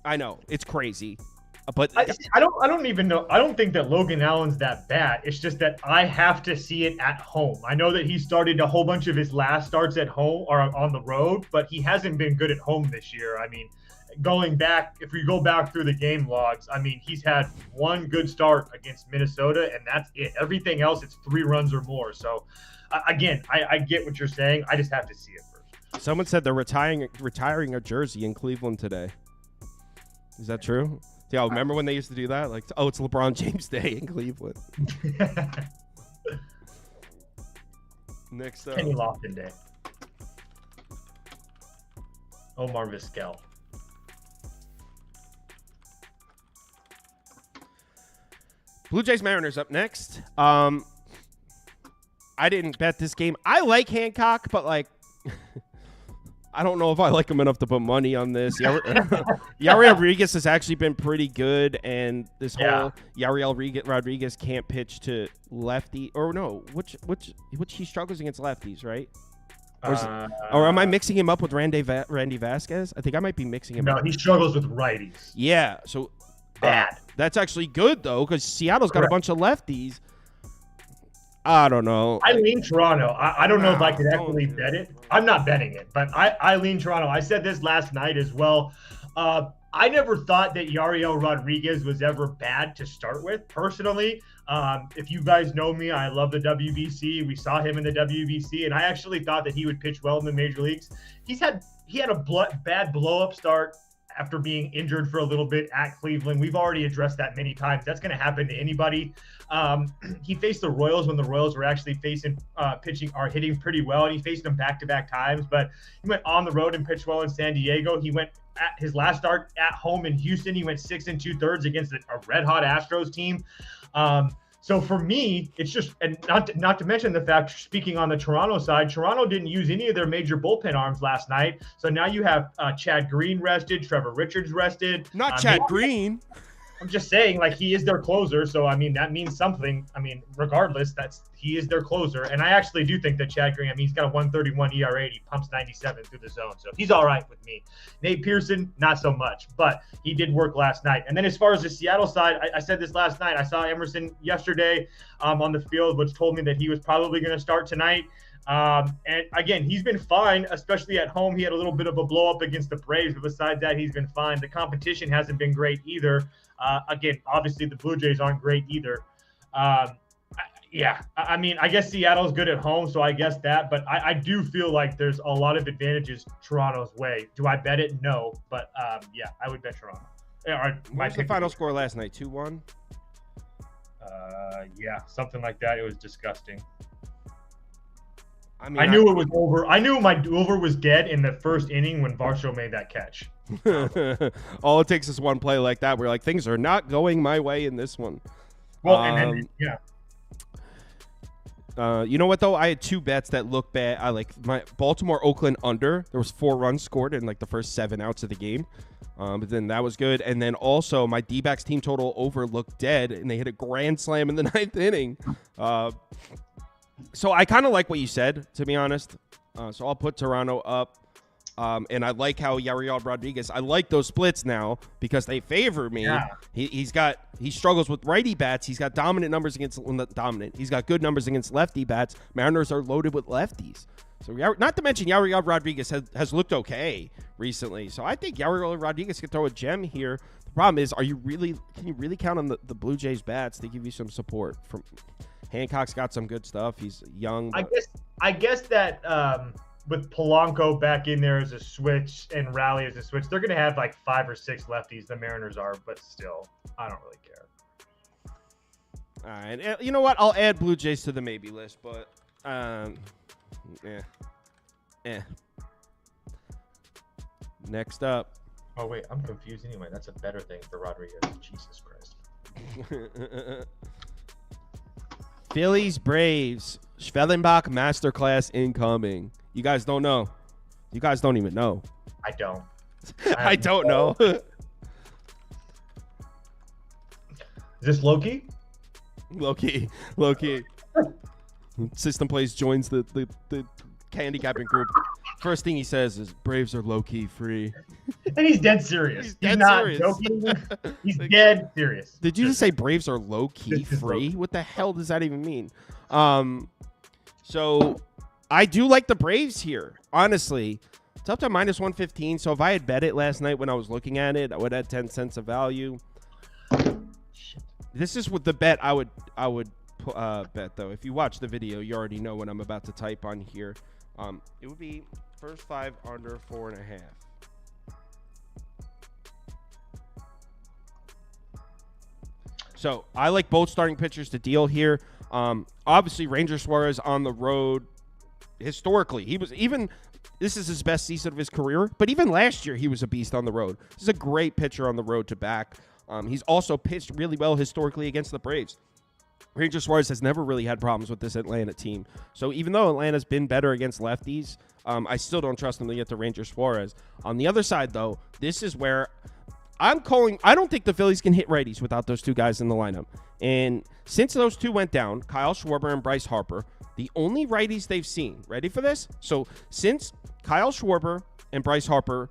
B: I know it's crazy, but
C: I don't even know. I don't think that Logan Allen's that bad. It's just that I have to see it at home. I know that he started a whole bunch of his last starts at home or on the road, but he hasn't been good at home this year. I mean, going back, if we go back through the game logs, I mean, he's had one good start against Minnesota, and that's it. Everything else, it's 3 runs or more. So, again, I get what you're saying. I just have to see it first.
B: Someone said they're retiring a jersey in Cleveland today. Is that true? Yeah, remember when they used to do that? Like, oh, it's LeBron James Day in Cleveland. Next up.
C: Kenny Lofton Day. Omar Vizquel.
B: Blue Jays Mariners up next. I didn't bet this game. I like Hancock, but like I don't know if I like him enough to put money on this. Yari Rodriguez has actually been pretty good, and this whole Yari Rodriguez can't pitch to lefty or no, which he struggles against lefties, right? Or am I mixing him up with Randy Vasquez? I think I might be mixing him up.
C: No, he struggles with righties.
B: Yeah, so
C: bad.
B: That's actually good though, because Seattle's got a bunch of lefties. I don't know.
C: I lean Toronto. I don't know if I could actually bet it. I'm not betting it, but I lean Toronto. I said this last night as well. I never thought that Yariel Rodriguez was ever bad to start with, personally. If you guys know me, I love the WBC. We saw him in the WBC, and I actually thought that he would pitch well in the major leagues. He had a bad blow-up start after being injured for a little bit at Cleveland. We've already addressed that many times. That's going to happen to anybody. He faced the Royals when the Royals were actually hitting pretty well, and he faced them back-to-back times. But he went on the road and pitched well in San Diego. He went at his last start at home in Houston. He went 6 2/3 against a red-hot Astros team. So for me, it's just, and not to mention the fact, speaking on the Toronto side, Toronto didn't use any of their major bullpen arms last night. So now you have Chad Green rested, Trevor Richards rested.
B: Not Chad Green.
C: I'm just saying, like, he is their closer. So, I mean, that means something. I mean, regardless, he is their closer. And I actually do think that Chad Green, I mean, he's got a 1.31 ERA. He pumps 97 through the zone. So he's all right with me. Nate Pearson, not so much. But he did work last night. And then as far as the Seattle side, I said this last night. I saw Emerson yesterday on the field, which told me that he was probably going to start tonight. And again, he's been fine, especially at home. He had a little bit of a blow up against the Braves, but besides that, he's been fine. The competition hasn't been great either. Again, obviously the Blue Jays aren't great either. I mean, I guess Seattle's good at home, so I guess that. But I do feel like there's a lot of advantages Toronto's way. Do I bet it? No, but yeah, I would bet Toronto.
B: What was the final score last night? 2-1.
C: Yeah, something like that. It was disgusting.
B: I mean,
C: I knew it was over. I knew my over was dead in the first inning when Varsho made that catch.
B: All it takes is one play like that. We're like, things are not going my way in this one.
C: Well, and then, yeah.
B: You know what though? I had 2 bets that look bad. I like my Baltimore Oakland under. There was 4 runs scored in like the first 7 outs of the game. But then that was good. And then also my D-backs team total over looked dead, and they hit a grand slam in the 9th inning. So I kind of like what you said, to be honest. So I'll put Toronto up. And I like how Yariel Rodriguez, I like those splits now because they favor me.
C: Yeah.
B: He struggles with righty bats. He's got dominant numbers against, well, not dominant. He's got good numbers against lefty bats. Mariners are loaded with lefties. So not to mention Yariel Rodriguez has looked okay recently. So I think Yariel Rodriguez can throw a gem here. The problem is, can you really count on the Blue Jays bats to give you some support? From Hancock's got some good stuff. He's young. But
C: I guess that with Polanco back in there as a switch and Raleigh as a switch, they're going to have like 5 or 6 lefties. The Mariners are, but still, I don't really care.
B: All right. You know what? I'll add Blue Jays to the maybe list, but Next up.
C: Oh, wait. I'm confused anyway. That's a better thing for Rodriguez. Jesus Christ.
B: Phillies, Braves. Schwellenbach masterclass incoming. You guys don't know. You guys don't even know.
C: I don't.
B: I don't know.
C: Is this Loki?
B: Low-key. System Plays joins the handicapping group. First thing he says is, Braves are low-key free.
C: And he's dead serious. He's
B: dead
C: not
B: serious.
C: joking. He's dead serious.
B: Did you just say Braves are low-key free? What the hell does that even mean? So I do like the Braves here. Honestly, it's up to -115. So if I had bet it last night when I was looking at it, I would have 10 cents of value. This is what the bet I would bet, though. If you watch the video, you already know what I'm about to type on here. It would be first 5 under 4.5. So I like both starting pitchers to deal here. Obviously, Ranger Suarez on the road. Historically, this is his best season of his career, but even last year he was a beast on the road. This is a great pitcher on the road to back. He's also pitched really well historically against the Braves. Ranger Suarez has never really had problems with this Atlanta team. So even though Atlanta's been better against lefties, I still don't trust them to get to Ranger Suarez. On the other side, though, this is where I don't think the Phillies can hit righties without those two guys in the lineup. And since those two went down, Kyle Schwarber and Bryce Harper, the only righties they've seen, ready for this? So since Kyle Schwarber and Bryce Harper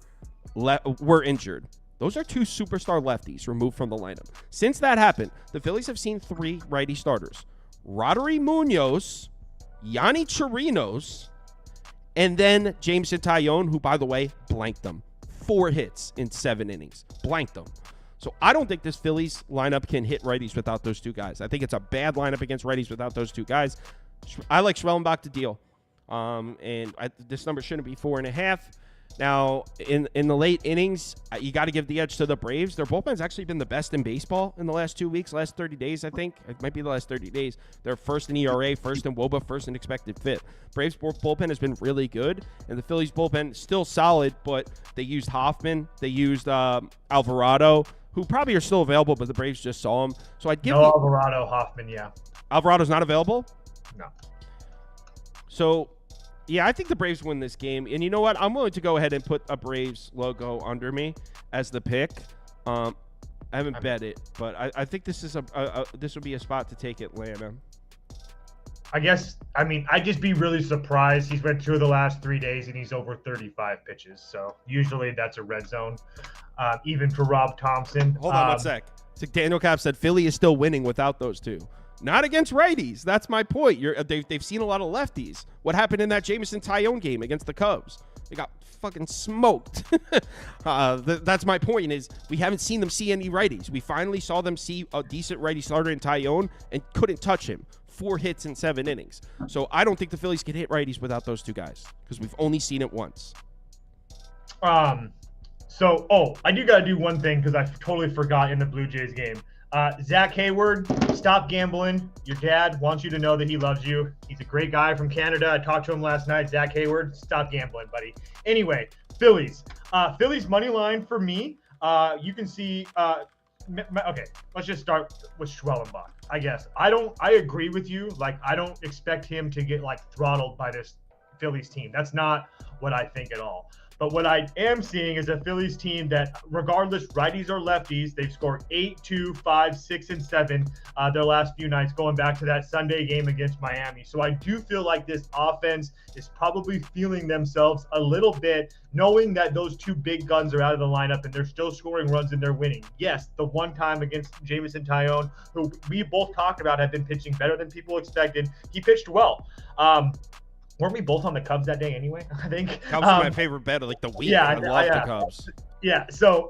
B: were injured, those are 2 superstar lefties removed from the lineup. Since that happened, the Phillies have seen 3 righty starters. Roddery Munoz, Yanni Chirinos, and then Jameson Taillon, who, by the way, blanked them. 4 hits in 7 innings. Blanked them. So I don't think this Phillies lineup can hit righties without those 2 guys. I think it's a bad lineup against righties without those 2 guys. I like Schwellenbach to deal. This number shouldn't be 4.5. Now, in the late innings, you got to give the edge to the Braves. Their bullpen's actually been the best in baseball in the last 2 weeks, last 30 days, I think. It might be the last 30 days. They're first in ERA, first in WOBA, first in expected FIP. Braves' bullpen has been really good, and the Phillies' bullpen still solid, but they used Hoffman. They used Alvarado, who probably are still available, but the Braves just saw him. So I'd give
C: Alvarado, Hoffman, yeah.
B: Alvarado's not available?
C: No.
B: So... yeah, I think the Braves win this game. And you know what? I'm willing to go ahead and put a Braves logo under me as the pick. I haven't bet it, but I think this is this would be a spot to take Atlanta.
C: I'd just be really surprised. He's went 2 of the last 3 days, and he's over 35 pitches. So usually that's a red zone, even for Rob Thompson.
B: Hold on one sec. So Daniel Cap said Philly is still winning without those 2. Not against righties. That's my point. They've seen a lot of lefties. What happened in that Jameson Taillon game against the Cubs? They got fucking smoked. That's my point, is we haven't seen them see any righties. We finally saw them see a decent righty starter in Taillon and couldn't touch him. 4 hits in 7 innings. So I don't think the Phillies can hit righties without those 2 guys because we've only seen it once.
C: I do got to do one thing because I totally forgot in the Blue Jays game. Zach Hayward, stop gambling. Your dad wants you to know that he loves you. He's a great guy from Canada. I talked to him last night. Zach Hayward, stop gambling, buddy. Anyway, Phillies. Phillies money line for me. You can see. Okay, let's just start with Schwellenbach. I guess I agree with you. Like, I don't expect him to get throttled by this Phillies team. That's not what I think at all. But what I am seeing is a Phillies team that, regardless, righties or lefties, they've scored 8, 2, 5, 6, and 7 their last few nights, going back to that Sunday game against Miami. So I do feel like this offense is probably feeling themselves a little bit, knowing that those two big guns are out of the lineup and they're still scoring runs and they're winning. Yes, the one time against Jameson Taillon, who we both talked about had been pitching better than people expected. He pitched well. Weren't we both on the Cubs that day anyway? I think
B: Cubs are my favorite bet of like the week.
C: Yeah,
B: I love the Cubs.
C: Yeah, so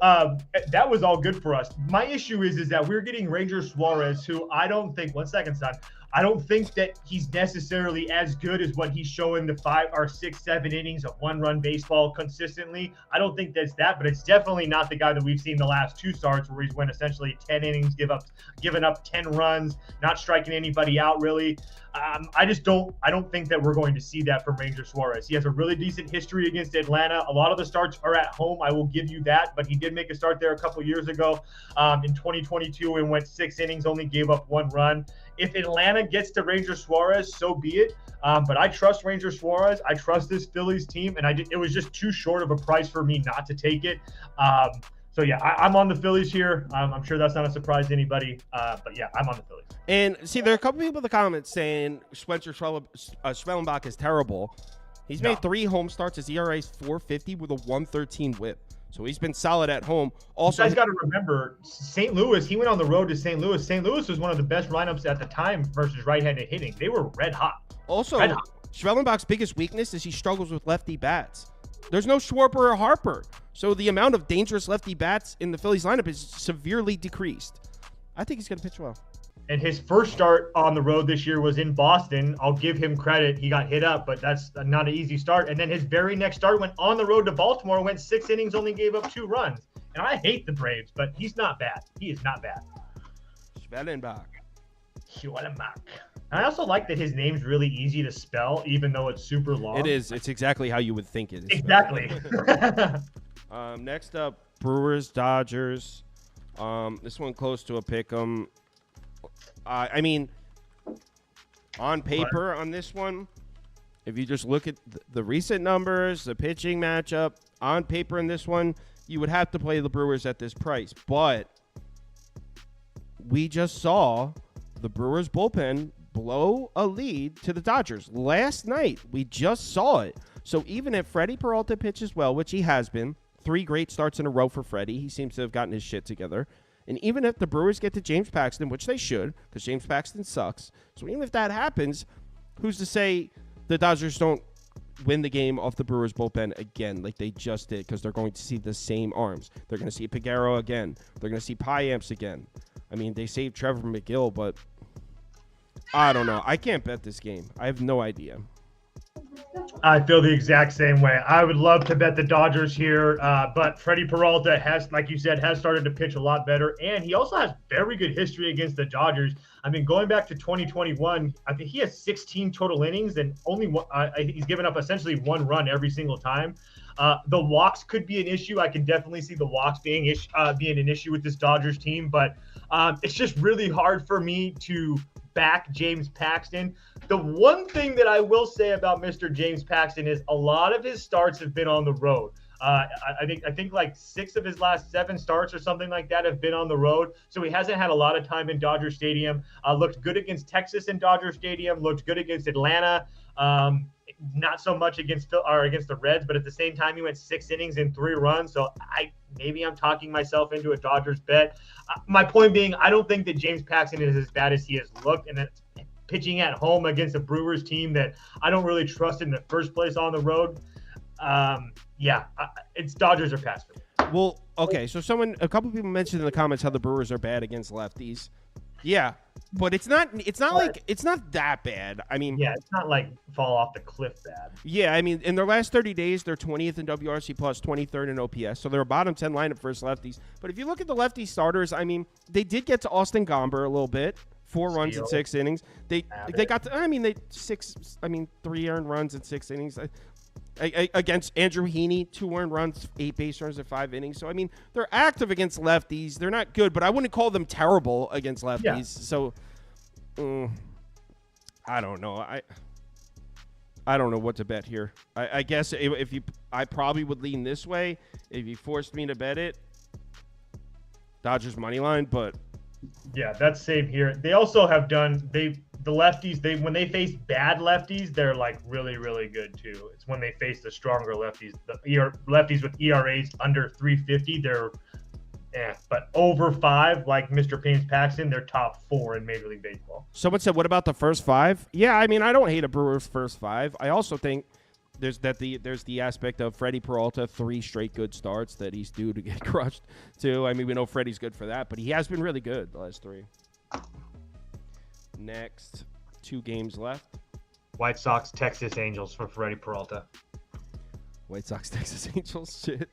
C: that was all good for us. My issue is that we're getting Ranger Suarez, who I don't think. 1 second, son. I don't think that he's necessarily as good as what he's showing the 5 or 6, 7 innings of one-run baseball consistently. I don't think that's that, but it's definitely not the guy that we've seen the last 2 starts where he's went essentially 10 innings, giving up 10 runs, not striking anybody out really. I don't think that we're going to see that from Ranger Suarez. He has a really decent history against Atlanta. A lot of the starts are at home. I will give you that, but he did make a start there a couple years ago in 2022 and went 6 innings, only gave up 1 run. If Atlanta gets to Ranger Suarez, so be it. But I trust Ranger Suarez. I trust this Phillies team, and it was just too short of a price for me not to take it. So, yeah, I'm on the Phillies here. I'm sure that's not a surprise to anybody. But, yeah, I'm on the Phillies.
B: And, see, there are a couple people in the comments saying Spencer Schwellenbach is terrible. He's made 3 home starts. His ERA is 4.50 with a 1.13 whip. So he's been solid at home. Also,
C: you guys got to remember, St. Louis, he went on the road to St. Louis. St. Louis was one of the best lineups at the time versus right-handed hitting. They were red hot.
B: Also, Schwellenbach's biggest weakness is he struggles with lefty bats. There's no Schwarber or Harper. So the amount of dangerous lefty bats in the Phillies lineup is severely decreased. I think he's going to pitch well.
C: And his first start on the road this year was in Boston. I'll give him credit. He got hit up, but that's not an easy start. And then his very next start went on the road to Baltimore, went 6 innings, only gave up 2 runs. And I hate the Braves, but he's not bad. He is not bad.
B: Schwellenbach.
C: I also like that his name's really easy to spell, even though it's super long.
B: It is. It's exactly how you would think it is.
C: Exactly.
B: Next up, Brewers, Dodgers. This one close to a pick 'em. I mean, on paper on this one, if you just look at the recent numbers, the pitching matchup, on paper in this one, you would have to play the Brewers at this price. But we just saw the Brewers bullpen blow a lead to the Dodgers last night. We just saw it. So even if Freddie Peralta pitches well, which he has been, 3 great starts in a row for Freddie, he seems to have gotten his shit together. And even if the Brewers get to James Paxton, which they should, because James Paxton sucks. So even if that happens, who's to say the Dodgers don't win the game off the Brewers bullpen again like they just did, because they're going to see the same arms. They're going to see Piguero again. They're going to see Piamps again. I mean, they saved Trevor McGill, but I don't know. I can't bet this game. I have no idea.
C: I feel the exact same way. I would love to bet the Dodgers here, but Freddie Peralta has, like you said, has started to pitch a lot better, and he also has very good history against the Dodgers. I mean, going back to 2021, I think he has 16 total innings, and only one, he's given up essentially 1 run every single time. The walks could be an issue. I can definitely see the walks being an issue with this Dodgers team, but it's just really hard for me to back James Paxton. The one thing that I will say about Mr. James Paxton is a lot of his starts have been on the road. I think like 6 of his last 7 starts or something like that have been on the road. So he hasn't had a lot of time in Dodger Stadium. Looked good against Texas in Dodger Stadium. Looked good against Atlanta. Not so much against the Reds, but at the same time, he went 6 innings and 3 runs. So maybe I'm talking myself into a Dodgers bet. My point being, I don't think that James Paxton is as bad as he has looked, and that's pitching at home against a Brewers team that I don't really trust in the first place on the road. It's Dodgers or pass for me.
B: Well, okay, so a couple people mentioned in the comments how the Brewers are bad against lefties. Yeah, but it's not that bad. I mean,
C: yeah, it's not like fall off the cliff bad.
B: Yeah, I mean, in their last 30 days, they're 20th in WRC plus, 23rd in OPS. So they're a bottom 10 lineup versus lefties. But if you look at the lefty starters, I mean, they did get to Austin Gomber a little bit. 4 runs in 6 innings. They got to, 3 earned runs in 6 innings. Against Andrew Heaney, 2 earned runs, 8 base runs in 5 innings. So, I mean, they're active against lefties. They're not good, but I wouldn't call them terrible against lefties. Yeah. So, I don't know. I don't know what to bet here. I guess I probably would lean this way if you forced me to bet it. Dodgers money line, but
C: yeah, that's same here. They also have done the lefties. When they face bad lefties, they're like really really good too. It's when they face the stronger lefties, lefties with ERAs under 350. They're but over 5, like Mr. James Paxton, they're top 4 in Major League Baseball.
B: Someone said, what about the first 5? Yeah, I mean, I don't hate a Brewers first 5. I also think there's the aspect of Freddie Peralta, 3 straight good starts that he's due to get crushed too. I mean, we know Freddie's good for that, but he has been really good the last 3. Next, 2 games left.
C: White Sox, Texas Angels for Freddie Peralta.
B: White Sox, Texas Angels, shit.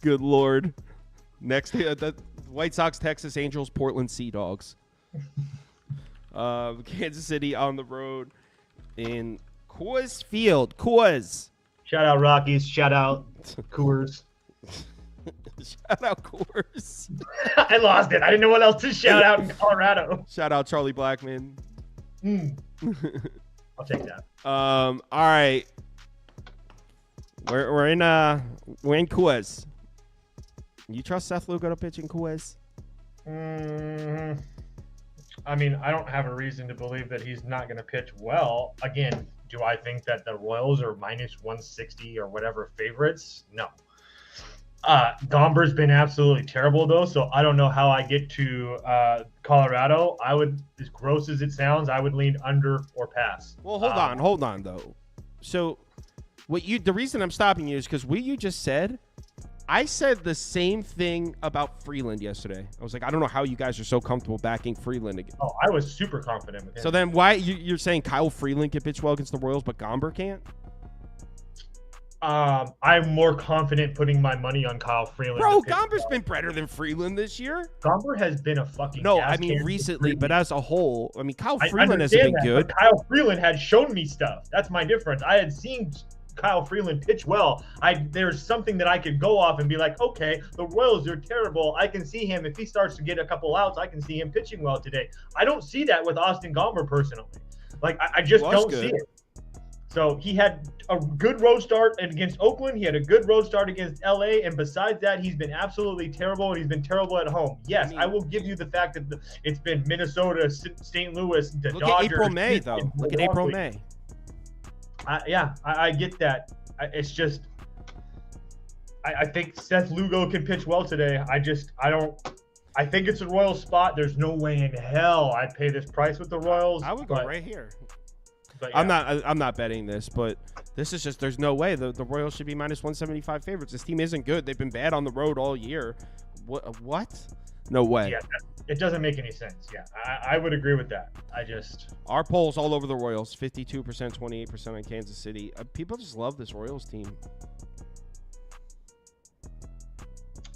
B: Good Lord. Next, the White Sox, Texas Angels, Portland Sea Dogs. Kansas City on the road in Coors Field. Coors.
C: Shout out Rockies. Shout out Coors.
B: Shout out Coors.
C: I lost it. I didn't know what else to shout out in Colorado.
B: Shout out Charlie Blackman.
C: I'll take that.
B: All right. We're in Coors. You trust Seth Lugo to pitch in Coors?
C: I mean, I don't have a reason to believe that he's not going to pitch well. Again, do I think that the Royals are minus 160 or whatever favorites? No. Gomber's been absolutely terrible, though, so I don't know how I get to Colorado. I would, as gross as it sounds, I would lean under or pass.
B: Well, hold on, though. So the reason I'm stopping you is because what you just said, I said the same thing about Freeland yesterday. I was like, I don't know how you guys are so comfortable backing Freeland again.
C: Oh, I was super confident with him.
B: So then why you're saying Kyle Freeland can pitch well against the Royals, but Gomber can't?
C: I'm more confident putting my money on Kyle Freeland.
B: Bro, Gomber's been better than Freeland this year.
C: Gomber has been a fucking
B: I mean recently, but as a whole, I mean Kyle Freeland hasn't been good.
C: Kyle Freeland had shown me stuff. That's my difference. I had seen Kyle Freeland pitch well. There's something that I could go off and be like, okay, the Royals are terrible. I can see him if he starts to get a couple outs. I can see him pitching well today. I don't see that with Austin Gomber personally. Like I just don't see it. So he had a good road start against Oakland. He had a good road start against LA. And besides that, he's been absolutely terrible, and he's been terrible at home. Yes, I will give you the fact that it's been Minnesota, St. Louis, the
B: Look
C: Dodgers.
B: At April, May, though. Look at April, May.
C: I get that. It's just I think Seth Lugo can pitch well today. I think it's a Royals spot. There's no way in hell I'd pay this price with the Royals.
B: I would go right here.
C: But yeah.
B: I'm not betting this, but this is just there's no way the Royals should be minus 175 favorites. This team isn't good. They've been bad on the road all year. What? No way.
C: Yeah, it doesn't make any sense. Yeah, I would agree with that.
B: Our polls all over the Royals, 52%, 28% on Kansas City. People just love this Royals team.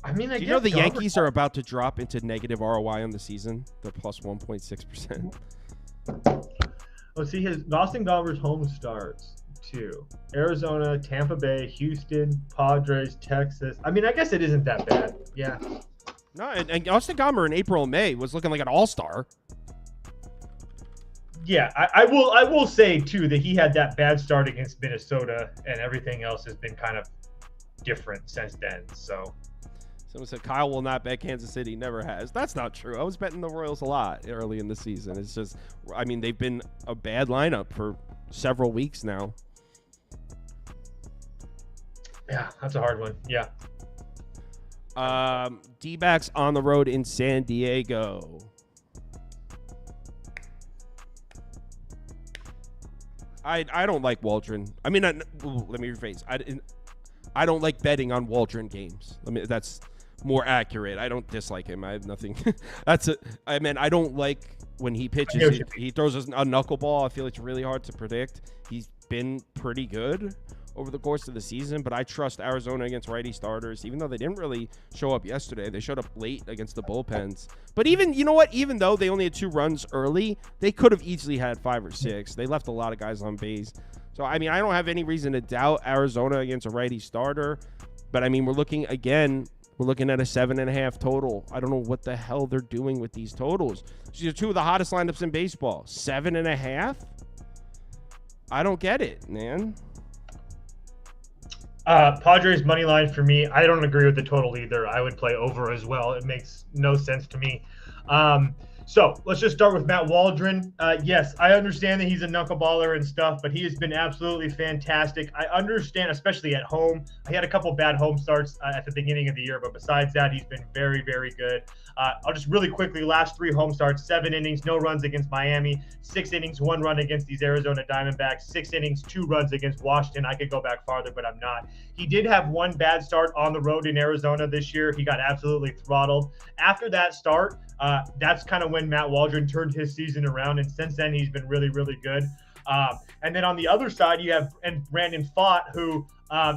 C: I mean,
B: Do you know the Yankees are about to drop into negative ROI on the season? They're plus 1.6%.
C: Let's see Austin Gomber's home starts too. Arizona, Tampa Bay, Houston, Padres, Texas. I mean, I guess it isn't that bad. Yeah.
B: No, and Austin Gomber in April and May was looking like an all-star.
C: Yeah, I will say too that he had that bad start against Minnesota, and everything else has been kind of different since then. So.
B: Someone said Kyle will not bet Kansas City. Never has. That's not true. I was betting the Royals a lot early in the season. It's just, I mean, they've been a bad lineup for several weeks now.
C: Yeah, that's a hard one. Yeah.
B: D-backs on the road in San Diego. I don't like Waldron. I mean, let me rephrase. I don't like betting on Waldron games. That's more accurate. I don't dislike him. I have nothing. I don't like when he pitches. He throws a knuckleball. I feel it's really hard to predict. He's been pretty good over the course of the season, but I trust Arizona against righty starters, even though they didn't really show up yesterday. They showed up late against the bullpens. But you know what? Even though they only had 2 runs early, they could have easily had 5 or 6. They left a lot of guys on base. So, I mean, I don't have any reason to doubt Arizona against a righty starter. But, I mean, we're looking at a 7.5 total. I don't know what the hell they're doing with these totals. These are 2 of the hottest lineups in baseball. 7.5? I don't get it, man.
C: Padres money line for me. I don't agree with the total either. I would play over as well. It makes no sense to me. So let's just start with Matt Waldron. Yes, I understand that he's a knuckleballer and stuff, but he has been absolutely fantastic. I understand, especially at home. He had a couple bad home starts at the beginning of the year, but besides that, he's been very, very good. I'll just really quickly, last 3 home starts, 7 innings, no runs against Miami, 6 innings, 1 run against these Arizona Diamondbacks, 6 innings, 2 runs against Washington. I could go back farther, but I'm not. He did have 1 bad start on the road in Arizona this year. He got absolutely throttled. After that start, that's kind of when Matt Waldron turned his season around, and since then he's been really, really good. And then on the other side, you have Brandon Pfaadt, who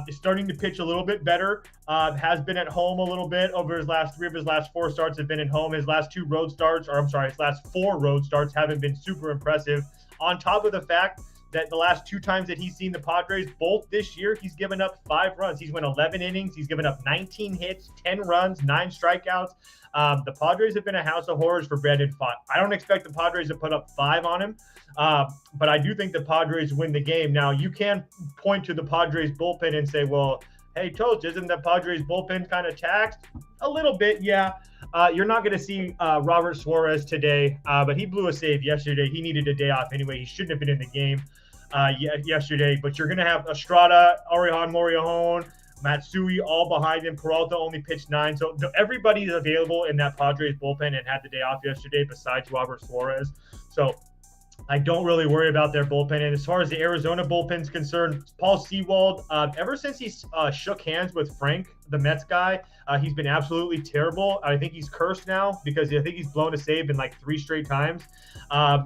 C: is starting to pitch a little bit better, has been at home a little bit over his last 3 of his last 4 starts have been at home. His last 2 road starts, his last 4 road starts haven't been super impressive. On top of the fact that the last 2 times that he's seen the Padres, both this year, he's given up 5 runs. He's went 11 innings. He's given up 19 hits, 10 runs, 9 strikeouts. The Padres have been a house of horrors for Brandon Pfaadt. I don't expect the Padres to put up 5 on him, but I do think the Padres win the game. Now, you can point to the Padres bullpen and say, well, hey, Toast, isn't the Padres bullpen kind of taxed? A little bit, yeah. You're not going to see Robert Suarez today, but he blew a save yesterday. He needed a day off anyway. He shouldn't have been in the game yesterday, but you're going to have Estrada, Orion Moriajon, Matsui all behind him. Peralta only pitched 9. So everybody is available in that Padres bullpen and had the day off yesterday besides Robert Suarez. So I don't really worry about their bullpen. And as far as the Arizona bullpen is concerned, Paul Sewald, ever since he shook hands with Frank, the Mets guy, he's been absolutely terrible. I think he's cursed now because I think he's blown a save in like 3 straight times.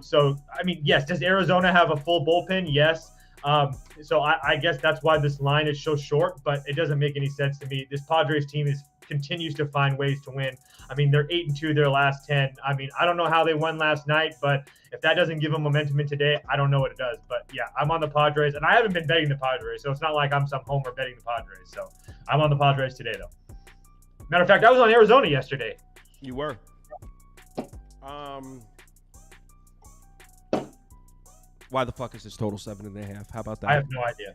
C: So, I mean, yes, does Arizona have a full bullpen? Yes. So I guess that's why this line is so short, but it doesn't make any sense to me. This Padres team continues to find ways to win. I mean, they're 8-2 their last 10. I mean, I don't know how they won last night, but if that doesn't give them momentum in today, I don't know what it does. But yeah, I'm on the Padres, and I haven't been betting the Padres, so it's not like I'm some homer betting the Padres. So I'm on the Padres today, though. Matter of fact, I was on Arizona yesterday.
B: You were. Why the fuck is this total 7.5? How about that?
C: I have no idea.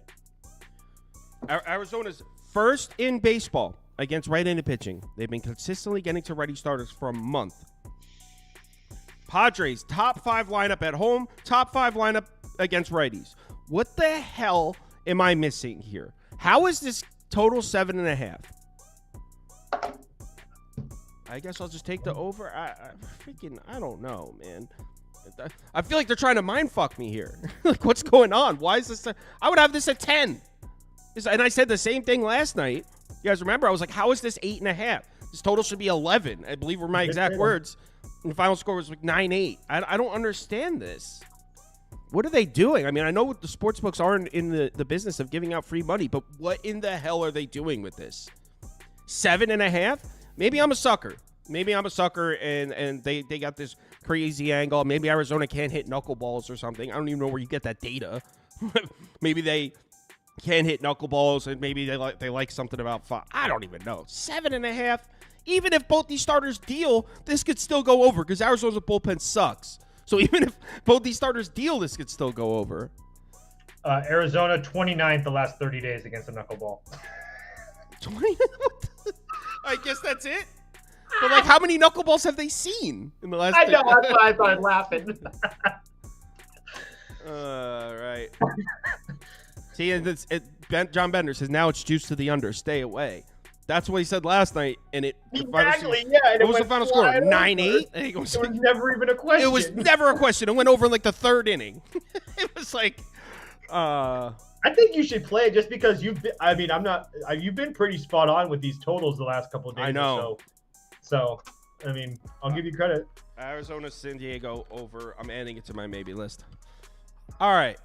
B: Arizona's first in baseball against right-handed pitching. They've been consistently getting to righty starters for a month. Padres, top 5 lineup at home, top 5 lineup against righties. What the hell am I missing here? How is this total 7.5? I guess I'll just take the over. I don't know, man. I feel like they're trying to mind fuck me here. Like, what's going on? Why is this? I would have this at 10. And I said the same thing last night. You guys remember? I was like, how is this 8.5? This total should be 11. I believe were my exact words. And the final score was like 9-8. I don't understand this. What are they doing? I mean, I know the sports books aren't in the business of giving out free money, but what in the hell are they doing with this? 7.5? Maybe I'm a sucker. And they got this crazy angle. Maybe Arizona can't hit knuckleballs or something. I don't even know where you get that data. Maybe they can't hit knuckleballs, and maybe they like something about 5. I don't even know. 7.5. Even if both these starters deal, this could still go over because Arizona's bullpen sucks. So even if both these starters deal, this could still go over.
C: Arizona 29th the last 30 days against the knuckleball.
B: 20? I guess that's it. But like, how many knuckleballs have they seen in the last?
C: I know. That's why I started laughing.
B: Right. See, John Bender says now it's juice to the under. Stay away. That's what he said last night, and it
C: exactly. Yeah.
B: What was the final score? 9-8. It was
C: never even a question.
B: It was never a question. It went over in like the 3rd inning. It was like,
C: I think you should play it just because you've been pretty spot on with these totals the last couple of days.
B: I know.
C: Or so, I mean, I'll give you credit.
B: Arizona, San Diego over. I'm adding it to my maybe list. All right.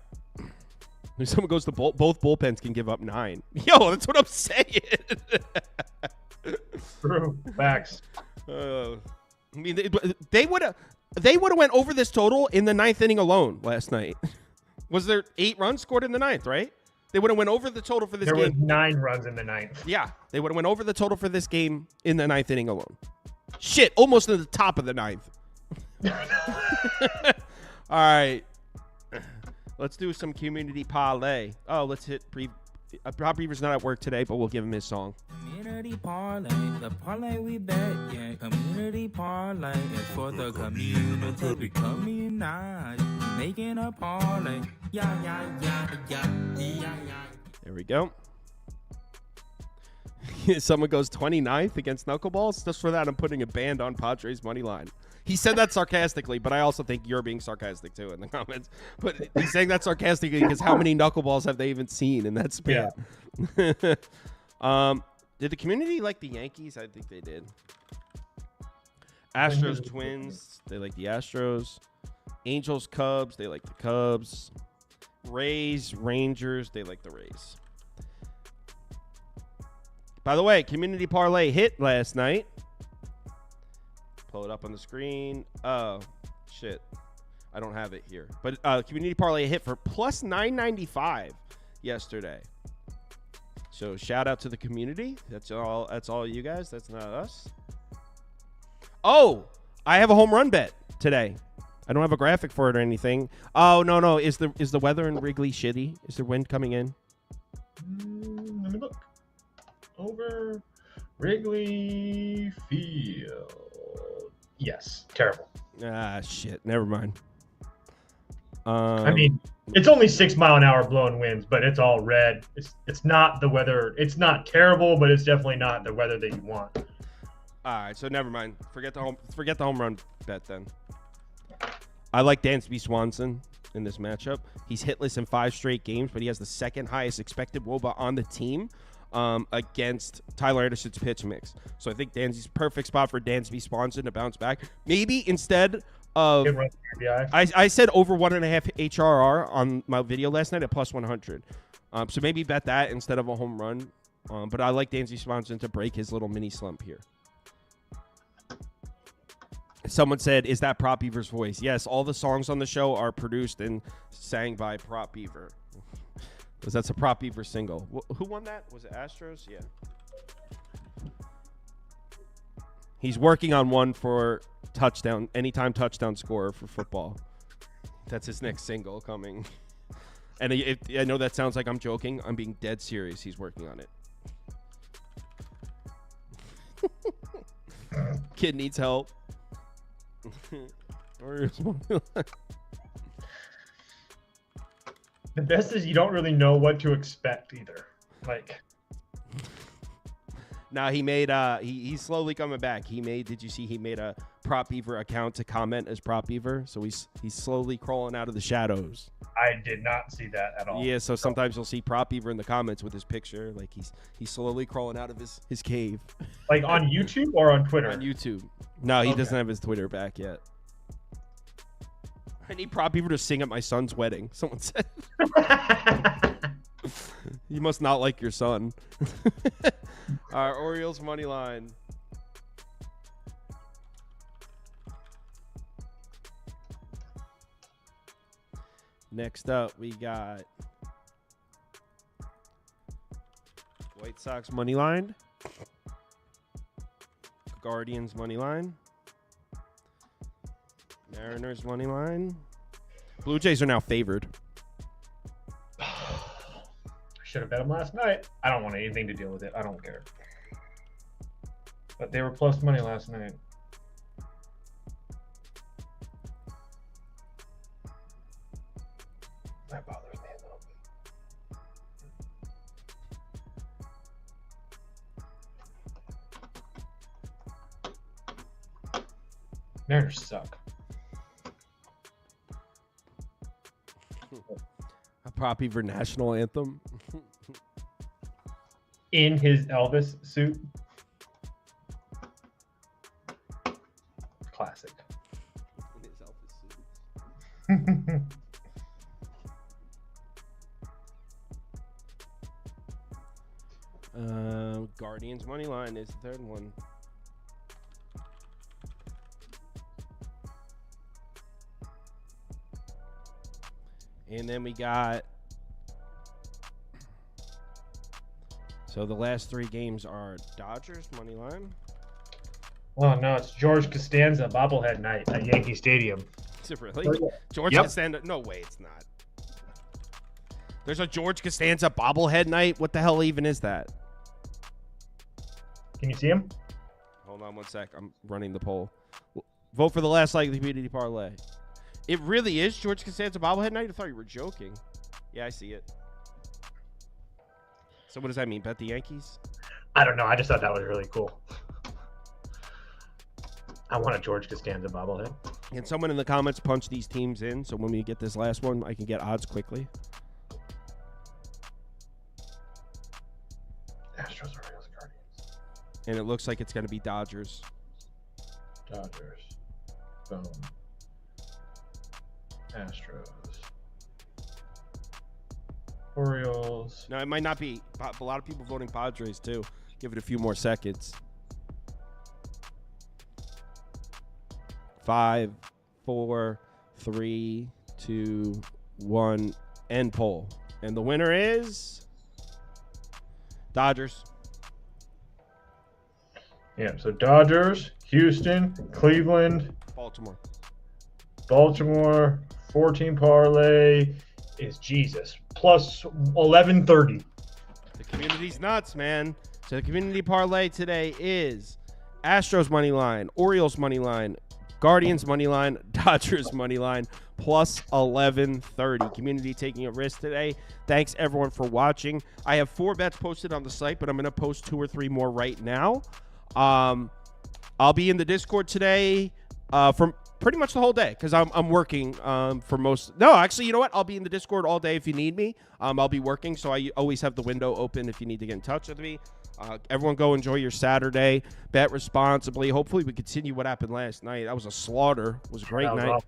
B: If someone goes to both bullpens can give up 9. Yo, that's what I'm saying.
C: True. Facts.
B: I mean, they would have went over this total in the 9th inning alone last night. Was there 8 runs scored in the 9th, right? They would have went over the total for this game.
C: There was 9 runs in the 9th.
B: Yeah, they would have went over the total for this game in the 9th inning alone. Shit, almost at the top of the 9th. All right. Let's do some community parlay. Oh, let's hit Prop Beaver's not at work today, but we'll give him his song.
D: Community parlay, the parlay we bet, yeah. Community parlay is for the community. We community, making a parlay. Yeah.
B: There we go. Someone goes 29th against Knuckleballs. Just for that, I'm putting a band on Padres money line. He said that sarcastically, but I also think you're being sarcastic too in the comments. But he's saying that sarcastically because how many Knuckleballs have they even seen in that span? Yeah. Did the community like the Yankees? I think they did. Astros, Twins. They like the Astros. Angels, Cubs. They like the Cubs. Rays, Rangers. They like the Rays. By the way, community parlay hit last night. Pull it up on the screen. Oh, shit. I don't have it here. But community parlay hit for plus 995 yesterday. So shout out to the community. That's all you guys. That's not us. Oh, I have a home run bet today. I don't have a graphic for it or anything. Oh, no. Is the weather in Wrigley shitty? Is there wind coming in?
C: Let me look. Over Wrigley Field. Yes, terrible.
B: Ah, shit. Never mind.
C: I mean, it's only 6 mile an hour blowing winds, but it's all red. It's not the weather. It's not terrible, but it's definitely not the weather that you want.
B: All right, so never mind. Forget the home run bet then. I like Dansby Swanson in this matchup. He's hitless in 5 straight games, but he has the second highest expected WOBA on the team. Against Tyler Anderson's pitch mix. So I think Dansby's perfect spot for Dansby Swanson to bounce back. Maybe instead of I said over 1.5 HRR on my video last night at plus 100. So maybe bet that instead of a home run. But I like Dansby Swanson to break his little mini slump here. Someone said, is that Prop Beaver's voice? Yes, all the songs on the show are produced and sang by Prop Beaver. Because that's a Prop Beaver single. Who won that? Was it Astros? Yeah. He's working on one for touchdown, anytime touchdown scorer for football. That's his next single coming. And I know that sounds like I'm joking. I'm being dead serious. He's working on it. Kid needs help.
C: The best is you don't really know what to expect either. Like,
B: now he made he's slowly coming back. Did you see he made a Prop Beaver account to comment as Prop Beaver? So he's slowly crawling out of the shadows.
C: I did not see that at all.
B: Yeah, so sometimes you'll see Prop Beaver in the comments with his picture, like he's slowly crawling out of his cave.
C: Like on YouTube or on Twitter?
B: On YouTube. No, he doesn't have his Twitter back yet. I need Prop Beaver to sing at my son's wedding, someone said. You must not like your son. Our Orioles money line. Next up, we got White Sox money line, Guardians money line, Mariners money line. Blue Jays are now favored.
C: Should have bet them last night. I don't want anything to deal with it. I don't care. But they were plus money last night. That bothers me a little bit. Mariners suck.
B: A Prop Beaver national anthem.
C: In his Elvis suit. Classic.
B: In his Elvis suit. Guardians money line is the third one. And then we got, so the last 3 games are Dodgers money line.
C: Oh no, it's George Costanza bobblehead night at Yankee Stadium.
B: Is it really? George Costanza? No way, it's not. There's a George Costanza bobblehead night. What the hell even is that?
C: Can you see him?
B: Hold on one sec. I'm running the poll. Vote for the last likely community parlay. It really is George Costanza bobblehead night? I thought you were joking. Yeah, I see it. So what does that mean? Bet the Yankees?
C: I don't know. I just thought that was really cool. I want a George Costanza bobblehead.
B: Can someone in the comments punch these teams in so when we get this last one, I can get odds quickly?
C: Astros, Orioles, Guardians.
B: And it looks like it's going to be Dodgers.
C: Dodgers. Boom. Astros. Orioles.
B: No, it might not be. A lot of people voting Padres, too. Give it a few more seconds. 5, 4, 3, 2, 1, end poll. And the winner is Dodgers.
C: Yeah, so Dodgers, Houston, Cleveland, Baltimore, 14 parlay is Jesus. Plus 1130.
B: The community's nuts, man. So the community parlay today is Astros money line, Orioles money line, Guardians money line, Dodgers money line, plus 1130. Community taking a risk today. Thanks everyone for watching. I have 4 bets posted on the site, but I'm going to post 2 or 3 more right now. I'll be in the Discord today from pretty much the whole day because I'm working for most. No, actually, you know what? I'll be in the Discord all day if you need me. I'll be working, so I always have the window open if you need to get in touch with me. Everyone go enjoy your Saturday. Bet responsibly. Hopefully we continue what happened last night. That was a slaughter. It was a great night.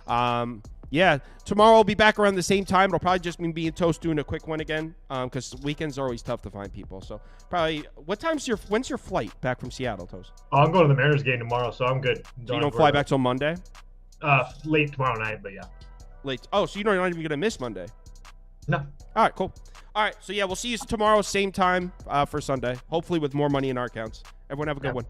B: Awesome. Yeah, tomorrow I'll be back around the same time. It'll probably just mean being Toast doing a quick one again because weekends are always tough to find people. So probably, when's your flight back from Seattle, Toast?
C: Oh, I'm going to the Mariners game tomorrow, so I'm good.
B: So you don't fly back till Monday?
C: Late tomorrow night, but yeah.
B: Late. Oh, so you're not even going to miss Monday?
C: No.
B: All right, cool. All right, so yeah, we'll see you tomorrow, same time for Sunday. Hopefully with more money in our accounts. Everyone have a good one.